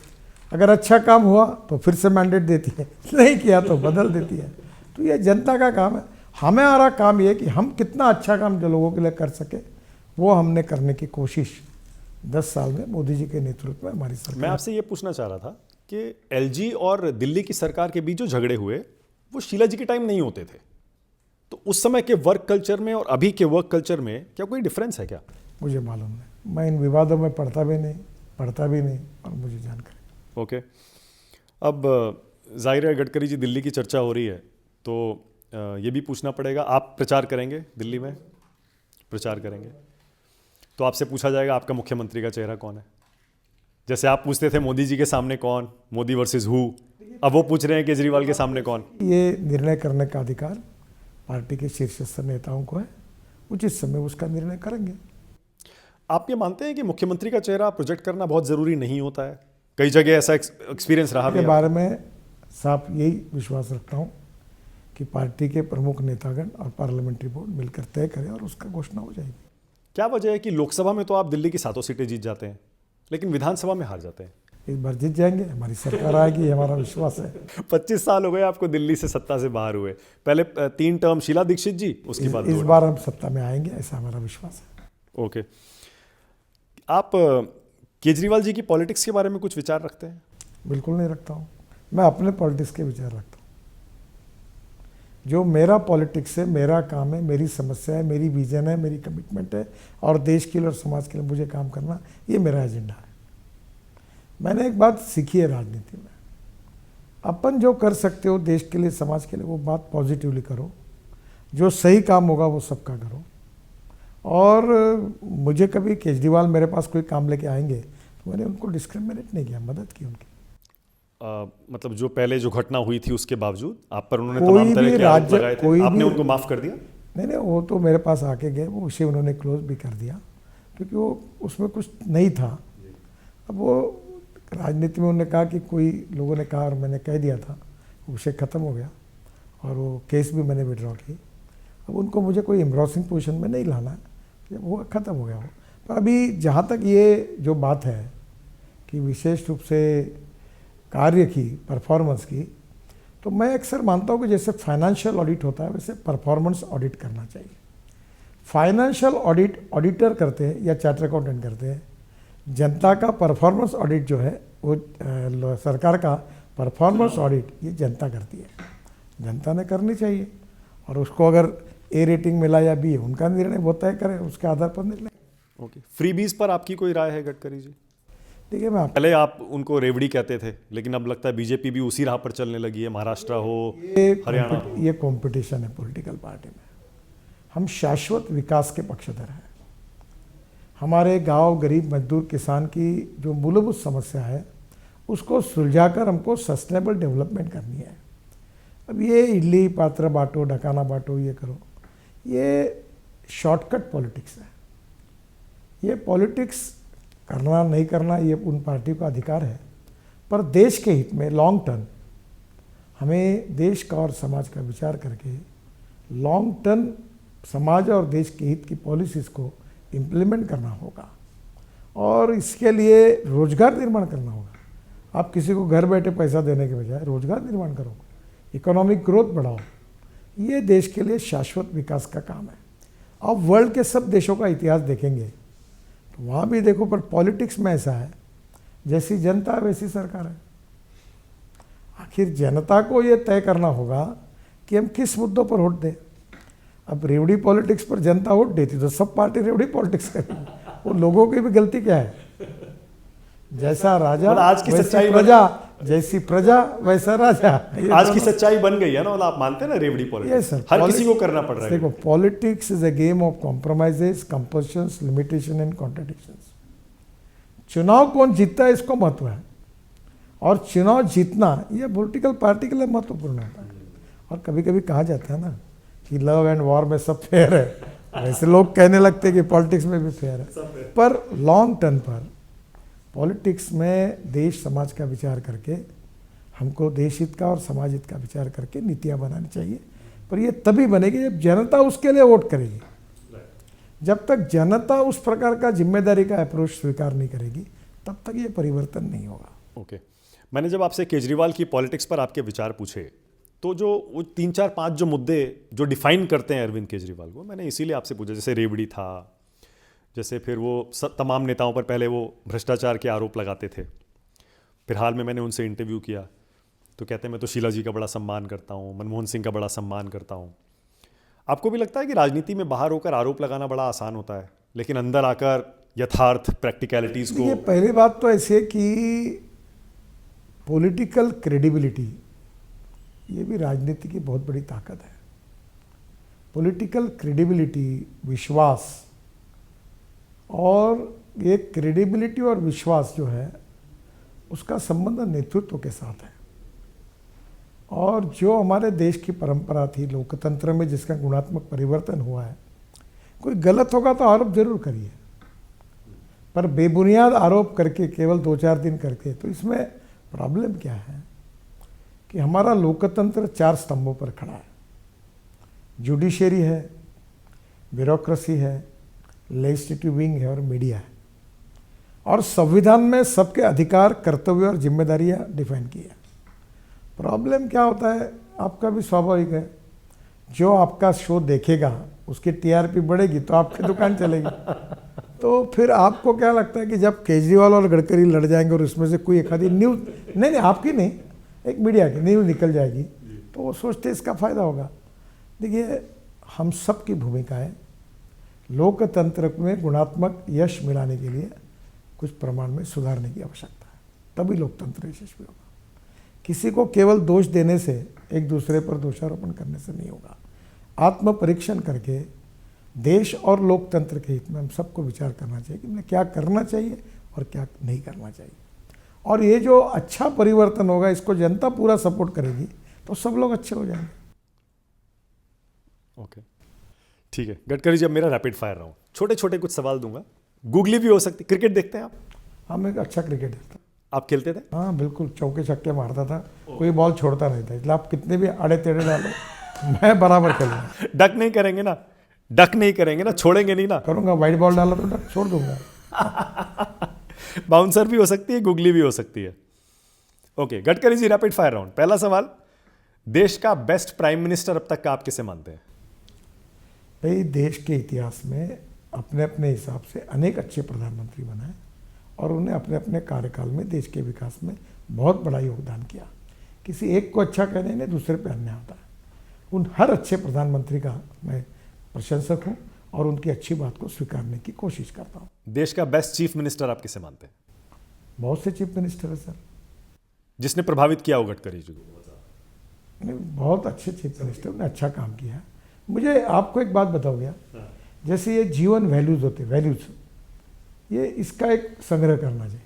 अगर अच्छा काम हुआ तो फिर से मैंडेट देती है, नहीं किया तो बदल देती है। तो ये जनता का काम है। हमारा काम ये कि हम कितना अच्छा काम जो लोगों के लिए कर सके वो हमने करने की कोशिश 10 साल में मोदी जी के नेतृत्व में हमारी सरकार। मैं आपसे ये पूछना चाह रहा था कि LG और दिल्ली की सरकार के बीच जो झगड़े हुए वो शीला जी के टाइम नहीं होते थे, तो उस समय के वर्क कल्चर में और अभी के वर्क कल्चर में क्या कोई डिफरेंस है क्या? मुझे मालूम नहीं, मैं इन विवादों में पढ़ता भी नहीं और मुझे जानकारी। ओके। अब जाहिर है गडकरी जी दिल्ली की चर्चा हो रही है, तो ये भी पूछना पड़ेगा, आप प्रचार करेंगे दिल्ली में? प्रचार करेंगे तो आपसे पूछा जाएगा आपका मुख्यमंत्री का चेहरा कौन है। जैसे आप पूछते थे मोदी जी के सामने कौन, मोदी वर्सेस हु, अब वो पूछ रहे हैं केजरीवाल के सामने कौन। ये निर्णय करने का अधिकार पार्टी के शीर्षस्थ नेताओं को है, उचित समय उसका निर्णय करेंगे। आप ये मानते हैं कि मुख्यमंत्री का चेहरा प्रोजेक्ट करना बहुत जरूरी नहीं होता है? कई जगह ऐसा एक्सपीरियंस रहा के बारे में साफ यही विश्वास रखता हूँ कि पार्टी के प्रमुख नेतागण और पार्लियामेंट्री बोर्ड मिलकर तय करें और उसका घोषणा हो जाएगी। क्या वजह है कि लोकसभा में तो आप दिल्ली की 7 सीटें जीत जाते हैं लेकिन विधानसभा में हार जाते हैं? इस बार जीत जाएंगे, हमारी सरकार आएगी, ये हमारा विश्वास है। 25 साल हो गए आपको दिल्ली से सत्ता से बाहर हुए, पहले 3 टर्म शीला दीक्षित जी, उसके बाद इस बार हम सत्ता में आएंगे, ऐसा हमारा विश्वास है। ओके। आप केजरीवाल जी की पॉलिटिक्स के बारे में कुछ विचार रखते हैं? बिल्कुल नहीं रखता हूँ, मैं अपने पॉलिटिक्स के विचार रखता हूँ। जो मेरा पॉलिटिक्स है, मेरा काम है, मेरी समस्या है, मेरी विजन है, मेरी कमिटमेंट है और देश के लिए और समाज के लिए मुझे काम करना, ये मेरा एजेंडा है। मैंने एक बात सीखी है राजनीति में, अपन जो कर सकते हो देश के लिए, समाज के लिए, वो बात पॉजिटिवली करो। जो सही काम होगा वो सबका करो। और मुझे कभी केजरीवाल मेरे पास कोई काम लेके आएंगे तो मैंने उनको डिस्क्रिमिनेट नहीं किया, मदद की उनकी। मतलब जो पहले जो घटना हुई थी उसके बावजूद आप पर उन्होंने तमाम तरह के आरोप लगाए थे, आपने उनको माफ कर दिया? नहीं, वो तो मेरे पास आके गए, वो विषय उन्होंने क्लोज भी कर दिया क्योंकि वो उसमें कुछ नहीं था। अब वो राजनीति में उन्होंने कहा कि कोई लोगों ने कहा और मैंने कह दिया था, विषय ख़त्म हो गया और वो केस भी मैंने विड्रॉ की। अब उनको मुझे कोई एम्ब्रॉसिंग पोजीशन में नहीं लाना, जब वो ख़त्म हो गया वो। तो अभी जहाँ तक ये जो बात है कि विशेष रूप से कार्य की, परफॉर्मेंस की, तो मैं अक्सर मानता हूँ कि जैसे फाइनेंशियल ऑडिट होता है वैसे परफॉर्मेंस ऑडिट करना चाहिए। फाइनेंशियल ऑडिट ऑडिटर करते हैं या चार्टर अकाउंटेंट करते हैं, जनता का परफॉर्मेंस ऑडिट जो है वो सरकार का परफॉर्मेंस ऑडिट ये जनता करती है, जनता ने करनी चाहिए। और उसको अगर A रेटिंग मिला या B, उनका निर्णय वो तय करें, उसके आधार पर निर्णय। ओके। फ्रीबीज पर आपकी कोई राय है गडकरी जी? देखिए मैं पहले आप उनको रेवड़ी कहते थे, लेकिन अब लगता है बीजेपी भी उसी राह पर चलने लगी है, महाराष्ट्र हो, हरियाणा हो। ये कंपटीशन है पॉलिटिकल पार्टी में। हम शाश्वत विकास के पक्षधर हैं। हमारे गांव, गरीब मजदूर किसान की जो मूलभूत समस्या है उसको सुलझाकर हमको सस्टेनेबल डेवलपमेंट करनी है। अब ये इडली पात्र बांटो, ढकाना बांटो, ये करो, ये शॉर्टकट पॉलिटिक्स है। ये पॉलिटिक्स करना नहीं करना ये उन पार्टी का अधिकार है, पर देश के हित में लॉन्ग टर्म हमें देश का और समाज का विचार करके लॉन्ग टर्म समाज और देश के हित की पॉलिसीज को इम्प्लीमेंट करना होगा और इसके लिए रोजगार निर्माण करना होगा। आप किसी को घर बैठे पैसा देने के बजाय रोजगार निर्माण करो, इकोनॉमिक ग्रोथ बढ़ाओ। ये देश के लिए शाश्वत विकास का काम है। आप वर्ल्ड के सब देशों का इतिहास देखेंगे तो वहाँ भी देखो, पर पॉलिटिक्स में ऐसा है जैसी जनता है वैसी सरकार है। आखिर जनता को ये तय करना होगा कि हम किस मुद्दों पर वोट दें। अब रेवड़ी पॉलिटिक्स पर जनता वोट देती तो सब पार्टी रेवड़ी पॉलिटिक्स करेगी। वो लोगों की भी गलती क्या है? जैसा राजा आज की वैसी सच्चाई प्रजा, जैसी प्रजा वैसा राजा। आज की सच्चाई बन गई है ना, मतलब आप मानते हैं ना रेवड़ी Yes, पॉलिटिक्स sir. हर किसी को करना पड़ रहा है। देखो, politics is a game of compromises, compulsions, limitation and contradictions. चुनाव कौन जीतता है इसको महत्व है, और चुनाव जीतना ये पॉलिटिकल पार्टी के लिए महत्वपूर्ण होता है। और कभी कभी कहा जाता है ना कि लव एंड वॉर में सब फेयर है, वैसे लोग कहने लगते हैं कि पॉलिटिक्स में भी फेयर है, पर लॉन्ग टर्म पर पॉलिटिक्स में देश समाज का विचार करके हमको देश हित का और समाज हित का विचार करके नीतियाँ बनानी चाहिए। पर ये तभी बनेगी जब जनता उसके लिए वोट करेगी। जब तक जनता उस प्रकार का जिम्मेदारी का अप्रोच स्वीकार नहीं करेगी तब तक ये परिवर्तन नहीं होगा। ओके, मैंने जब आपसे केजरीवाल की पॉलिटिक्स पर आपके विचार पूछे तो जो वो 3-4-5 जो मुद्दे जो डिफाइन करते हैं अरविंद केजरीवाल को, मैंने इसीलिए आपसे पूछा। जैसे रेवड़ी था, जैसे फिर वो तमाम नेताओं पर पहले वो भ्रष्टाचार के आरोप लगाते थे, फिर हाल में मैंने उनसे इंटरव्यू किया तो कहते हैं मैं तो शीला जी का बड़ा सम्मान करता हूँ, मनमोहन सिंह का बड़ा सम्मान करता हूँ। आपको भी लगता है कि राजनीति में बाहर होकर आरोप लगाना बड़ा आसान होता है, लेकिन अंदर आकर यथार्थ प्रैक्टिकलिटीज़ को? ये पहली बात तो ऐसे कि पॉलिटिकल क्रेडिबिलिटी ये भी राजनीति की बहुत बड़ी ताकत है। पॉलिटिकल क्रेडिबिलिटी, विश्वास, और ये क्रेडिबिलिटी और विश्वास जो है उसका संबंध नेतृत्व के साथ है। और जो हमारे देश की परंपरा थी लोकतंत्र में, जिसका गुणात्मक परिवर्तन हुआ है, कोई गलत होगा तो आरोप जरूर करिए, पर बेबुनियाद आरोप करके केवल 2-4 दिन करके, तो इसमें प्रॉब्लम क्या है कि हमारा लोकतंत्र 4 स्तंभों पर खड़ा है। जुडिशरी है, ब्यूरोक्रेसी है, लेजिस्लेटिव विंग है और मीडिया है। और संविधान में सबके अधिकार, कर्तव्य और जिम्मेदारियां डिफाइन की है। प्रॉब्लम क्या होता है, आपका भी स्वाभाविक है, जो आपका शो देखेगा उसकी टीआरपी बढ़ेगी तो आपकी दुकान चलेगी। तो फिर आपको क्या लगता है कि जब केजरीवाल और गडकरी लड़ जाएंगे और उसमें से कोई एक आधी न्यूज़, नहीं आपकी नहीं, एक मीडिया की न्यूज़ निकल जाएगी, तो वो सोचते इसका फ़ायदा होगा। देखिए, हम सब की भूमिका है लोकतंत्र में गुणात्मक यश मिलाने के लिए कुछ प्रमाण में सुधारने की आवश्यकता है, तभी लोकतंत्र यशस्वी होगा। किसी को केवल दोष देने से, एक दूसरे पर दोषारोपण करने से नहीं होगा। आत्म परीक्षण करके देश और लोकतंत्र के हित में हम सबको विचार करना चाहिए कि हमें क्या करना चाहिए और क्या नहीं करना चाहिए। और ये जो अच्छा परिवर्तन होगा, इसको जनता पूरा सपोर्ट करेगी तो सब लोग अच्छे हो जाएंगे। ओके, ठीक है गडकरी जी, अब मेरा रैपिड फायर राउंड, छोटे छोटे कुछ सवाल दूंगा, गूगली भी हो सकती। क्रिकेट देखते हैं आप? हाँ, मैं अच्छा क्रिकेट देखता। आप खेलते थे? हाँ बिल्कुल, चौके छक्के मारता था, कोई बॉल छोड़ता नहीं था, इसलिए आप कितने भी आड़े टेढ़े डालो मैं बराबर खेलूंगा। डक नहीं करेंगे ना? डक नहीं करेंगे ना? छोड़ेंगे नहीं ना? करूंगा, वाइट बॉल डाला तो डक छोड़ दूंगा। बाउंसर भी हो सकती है, गुगली भी हो सकती है। Okay Gadkari ji, rapid fire round. पहला सवाल, देश का बेस्ट प्राइम मिनिस्टर अब तक का आप किसे मानते हैं? भाई, देश के इतिहास में अपने अपने हिसाब से अनेक अच्छे प्रधानमंत्री बनाए और उन्हें अपने अपने कार्यकाल में देश के विकास में बहुत बड़ा योगदान किया। किसी एक को अच्छा कहने में दूसरे पे अन्याय होता है। उन हर अच्छे प्रधानमंत्री का मैं प्रशंसक हूँ और उनकी अच्छी बात को स्वीकारने की कोशिश करता हूँ। देश का बेस्ट चीफ मिनिस्टर आप किसे मानते हैं? बहुत से चीफ मिनिस्टर है सर। जिसने प्रभावित किया हो गडकरी जी को? नहीं, बहुत अच्छे चीफ मिनिस्टर ने अच्छा काम किया है। मुझे आपको एक बात बताओ गया, जैसे ये जीवन वैल्यूज होते, वैल्यूज, ये इसका एक संग्रह करना चाहिए।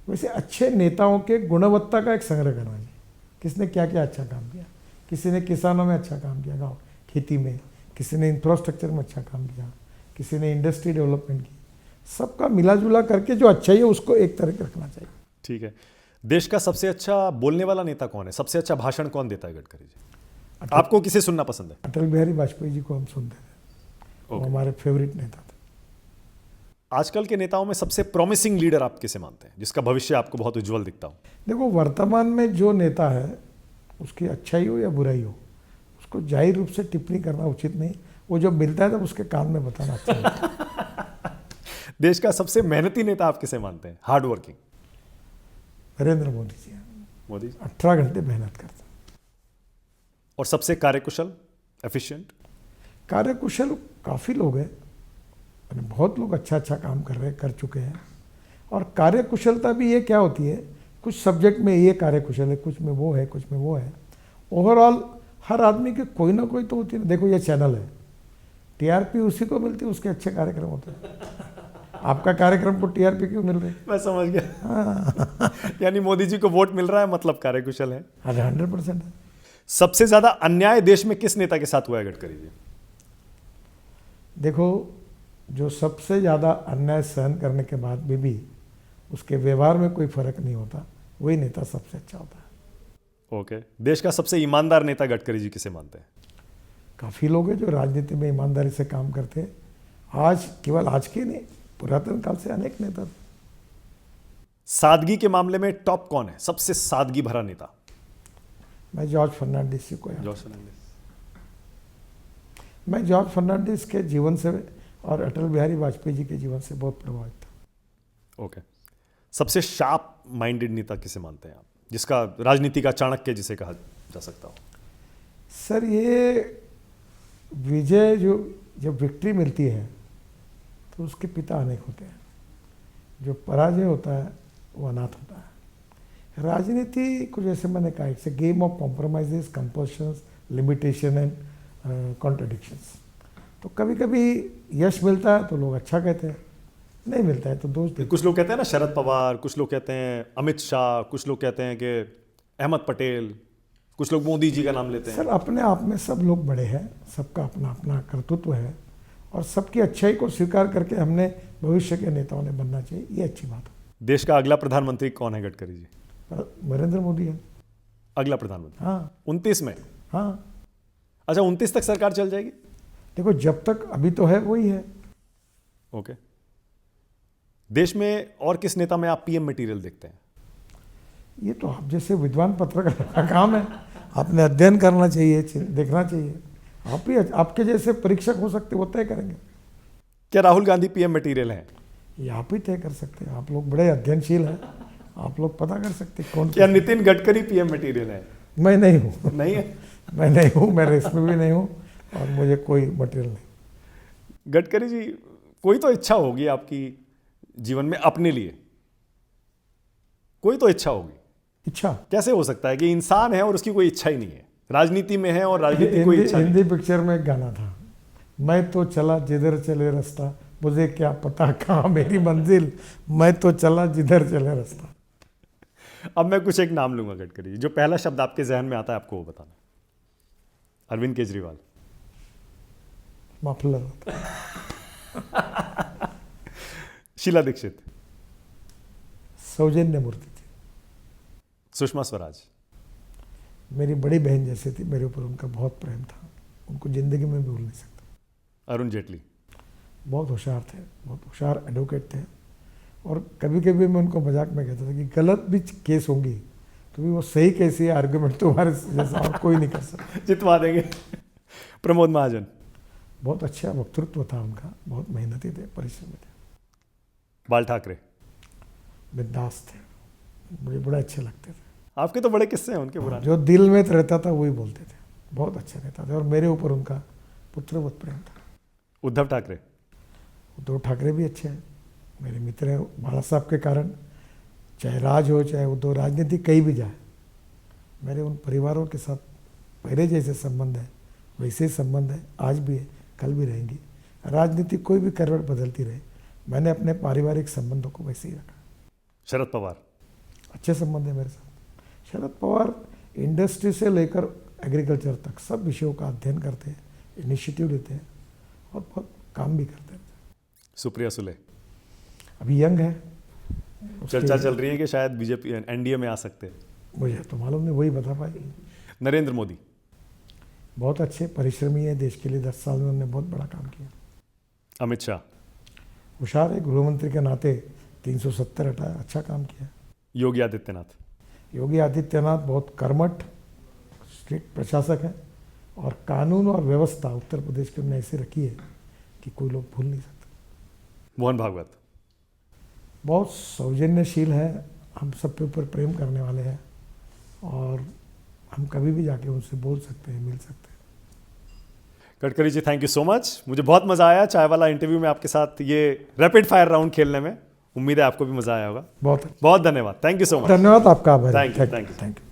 वैसे अच्छे नेताओं के गुणवत्ता का एक संग्रह करना चाहिए। किसने क्या क्या अच्छा काम किया, किसी ने किसानों में अच्छा काम किया, गाँव खेती में, किसी ने इंफ्रास्ट्रक्चर में अच्छा काम किया, किसी ने इंडस्ट्री डेवलपमेंट की। सबका मिला जुला करके जो अच्छा है उसको एक तरह के रखना चाहिए। ठीक है। देश का सबसे अच्छा बोलने वाला नेता कौन है? सबसे अच्छा भाषण कौन देता है गडकरी जी? आपको किसे सुनना पसंद है? अटल बिहारी वाजपेयी जी को हम सुनते थे, वो हमारे फेवरेट नेता थे। आजकल के नेताओं में सबसे प्रॉमिसिंग लीडर आप किसे मानते हैं, जिसका भविष्य आपको बहुत उज्जवल दिखता हो? देखो, वर्तमान में जो नेता है उसकी अच्छाई हो या बुराई हो, उसको जाहिर रूप से टिप्पणी करना उचित नहीं। वो जब मिलता है तब उसके कान में बताना अच्छा है। देश का सबसे मेहनती नेता आप किसे मानते हैं, हार्ड वर्किंग? नरेंद्र मोदी जी मोदी। 18 घंटे मेहनत करते हैं। और सबसे कार्यकुशल, एफिशिएंट? कार्यकुशल काफ़ी लोग हैं, बहुत लोग अच्छा अच्छा काम कर चुके हैं। और कार्यकुशलता भी ये क्या होती है, कुछ सब्जेक्ट में ये कार्यकुशल है, कुछ में वो है, कुछ में वो है। ओवरऑल हर आदमी के कोई ना कोई तो होती है। देखो, ये चैनल है, टीआरपी उसी को मिलती है, उसके अच्छे कार्यक्रम होते हैं। आपका कार्यक्रम को टीआरपी क्यों मिल रही है? मैं समझ गया। यानी मोदी जी को वोट मिल रहा है मतलब कार्यकुशल है। 100% है। सबसे ज्यादा अन्याय देश में किस नेता के साथ हुआ है गडकरी जी? देखो, जो सबसे ज़्यादा अन्याय सहन करने के बाद भी उसके व्यवहार में कोई फर्क नहीं होता, वही नेता सबसे अच्छा होता है। ओके। देश का सबसे ईमानदार नेता गडकरी जी किसे मानते हैं? काफ़ी लोग हैं जो राजनीति में ईमानदारी से काम करते हैं। आज, केवल आज के नहीं, पुरातन काल से अनेक नेता थे। सादगी के मामले में टॉप कौन है, सबसे सादगी भरा नेता? मैं जॉर्ज फर्नांडिस जी को याद, जॉर्ज फर्नांडिस। मैं जॉर्ज फर्नांडिस के जीवन से और अटल बिहारी वाजपेयी जी के जीवन से बहुत प्रभावित था। ओके। सबसे शार्प माइंडेड नेता किसे मानते हैं आप, जिसका राजनीति का चाणक्य जिसे कहा जा सकता हो? सर, ये विजय जो जब विक्ट्री मिलती है तो उसके पिता अनेक होते हैं, जो पराजय होता है वो अनाथ होता है। राजनीति कुछ जैसे मैंने कहा, it's a game of compromises, compulsions, limitation and contradictions. तो कभी कभी यश मिलता है तो लोग अच्छा कहते हैं, नहीं मिलता है तो दोष देते हैं। कुछ लोग कहते हैं ना शरद पवार, कुछ लोग कहते हैं अमित शाह, कुछ लोग कहते हैं कि अहमद पटेल, कुछ लोग मोदी जी का नाम लेते हैं। सर, अपने आप में सब लोग बड़े हैं, सबका अपना अपना कर्तृत्व है और सबकी अच्छाई को स्वीकार करके हमने भविष्य के नेताओं ने बनना चाहिए, ये अच्छी बात है। देश का अगला प्रधानमंत्री कौन है गडकरी जी? नरेंद्र मोदी है। अगला प्रधानमंत्री? हाँ। 29 में? हाँ। अच्छा, 29 तक सरकार चल जाएगी? देखो, जब तक अभी तो है वही है। ओके। देश में और किस नेता में आप पीएम मटेरियल देखते हैं? ये तो आप जैसे विद्वान पत्रकार का काम है, आपने अध्ययन करना चाहिए, देखना चाहिए। आप ही आपके जैसे परीक्षक हो सकते, वो तय करेंगे। क्या राहुल गांधी पीएम मटेरियल हैं? ये आप ही तय कर सकते हैं, आप लोग बड़े अध्ययनशील हैं, आप लोग पता कर सकते हैं कौन। क्या नितिन गडकरी पीएम मटेरियल है? मैं नहीं हूँ। नहीं है? मैं नहीं हूँ, मैं रेस में भी नहीं हूँ और मुझे कोई मटेरियल नहीं। गडकरी जी, कोई तो इच्छा होगी आपकी जीवन में अपने लिए, कोई तो इच्छा होगी। इच्छा कैसे हो सकता है कि इंसान है और उसकी कोई इच्छा ही नहीं है, राजनीति में है और राजनीति की कोई इच्छा नहीं? हिंदी पिक्चर में एक गाना था, मैं तो चला जिधर चले रास्ता, मुझे क्या पता कहाँ मेरी मंजिल, मैं तो चला जिधर चले रास्ता। अब मैं कुछ एक नाम लूंगा गडकरी, जो पहला शब्द आपके जहन में आता है आपको वो बताना। अरविंद केजरीवाल, मफलर, शीला दीक्षित, सौजन्य मूर्ति थी, सुषमा स्वराज, मेरी बड़ी बहन जैसे थी, मेरे ऊपर उनका बहुत प्रेम था, उनको जिंदगी में भी भूल नहीं सकता। अरुण जेटली, बहुत होशियार थे, बहुत होशियार एडवोकेट थे और कभी कभी मैं उनको मजाक में कहता था कि गलत भी केस होंगी तो भी वो सही कैसी है, आर्गुमेंट तुम्हारे जैसा और कोई नहीं कर सकता, जितवा देंगे। प्रमोद महाजन, बहुत अच्छा वक्तृत्व था उनका, बहुत मेहनती थे, परिश्रमी थे। बाल ठाकरे, बिंदास थे, मुझे बड़े अच्छे लगते थे। आपके तो बड़े किस्से हैं उनके पुराने। जो दिल में रहता था वही बोलते थे, बहुत अच्छे रहता थे और मेरे ऊपर उनका पुत्रवत प्रेम था। उद्धव ठाकरे, उद्धव ठाकरे भी अच्छे हैं, मेरे मित्र हैं, बाला साहब के कारण चाहे राज हो चाहे उद्धव, राजनीति कहीं भी जाए, मेरे उन परिवारों के साथ पहले जैसे संबंध है वैसे ही संबंध है, आज भी है, कल भी रहेंगी। राजनीति कोई भी करवट बदलती रहे, मैंने अपने पारिवारिक संबंधों को वैसे ही रखा। शरद पवार, अच्छे संबंध है मेरे साथ। शरद पवार इंडस्ट्री से लेकर एग्रीकल्चर तक सब विषयों का अध्ययन करते हैं, इनिशिएटिव लेते हैं और बहुत काम भी करते हैं। सुप्रिया सुले, अभी यंग है, चर्चा चल रही है कि शायद बीजेपी एनडीए में आ सकते हैं। मुझे तो मालूम नहीं, वही बता पाई। नरेंद्र मोदी, बहुत अच्छे परिश्रमी है, देश के लिए 10 साल में उन्होंने बहुत बड़ा काम किया। अमित शाह, होशियार है, गृहमंत्री के नाते 370 हटाया, अच्छा काम किया। योगी आदित्यनाथ, योगी आदित्यनाथ बहुत कर्मठ स्ट्रिक्ट प्रशासक हैं और कानून और व्यवस्था उत्तर प्रदेश के उन्होंने ऐसे रखी है कि कोई लोग भूल नहीं सकते। मोहन भागवत, बहुत सौजन्यशील है, हम सब के ऊपर प्रेम करने वाले हैं और हम कभी भी जाके उनसे बोल सकते हैं, मिल सकते हैं। Gadkari ji, thank you so much. मुझे बहुत मजा आया चाय वाला इंटरव्यू में आपके साथ ये रैपिड फायर राउंड खेलने में। उम्मीद है आपको भी मजा आया होगा। बहुत बहुत धन्यवाद, थैंक यू सो मच। धन्यवाद आपका। Thank you, thank you. Thank you.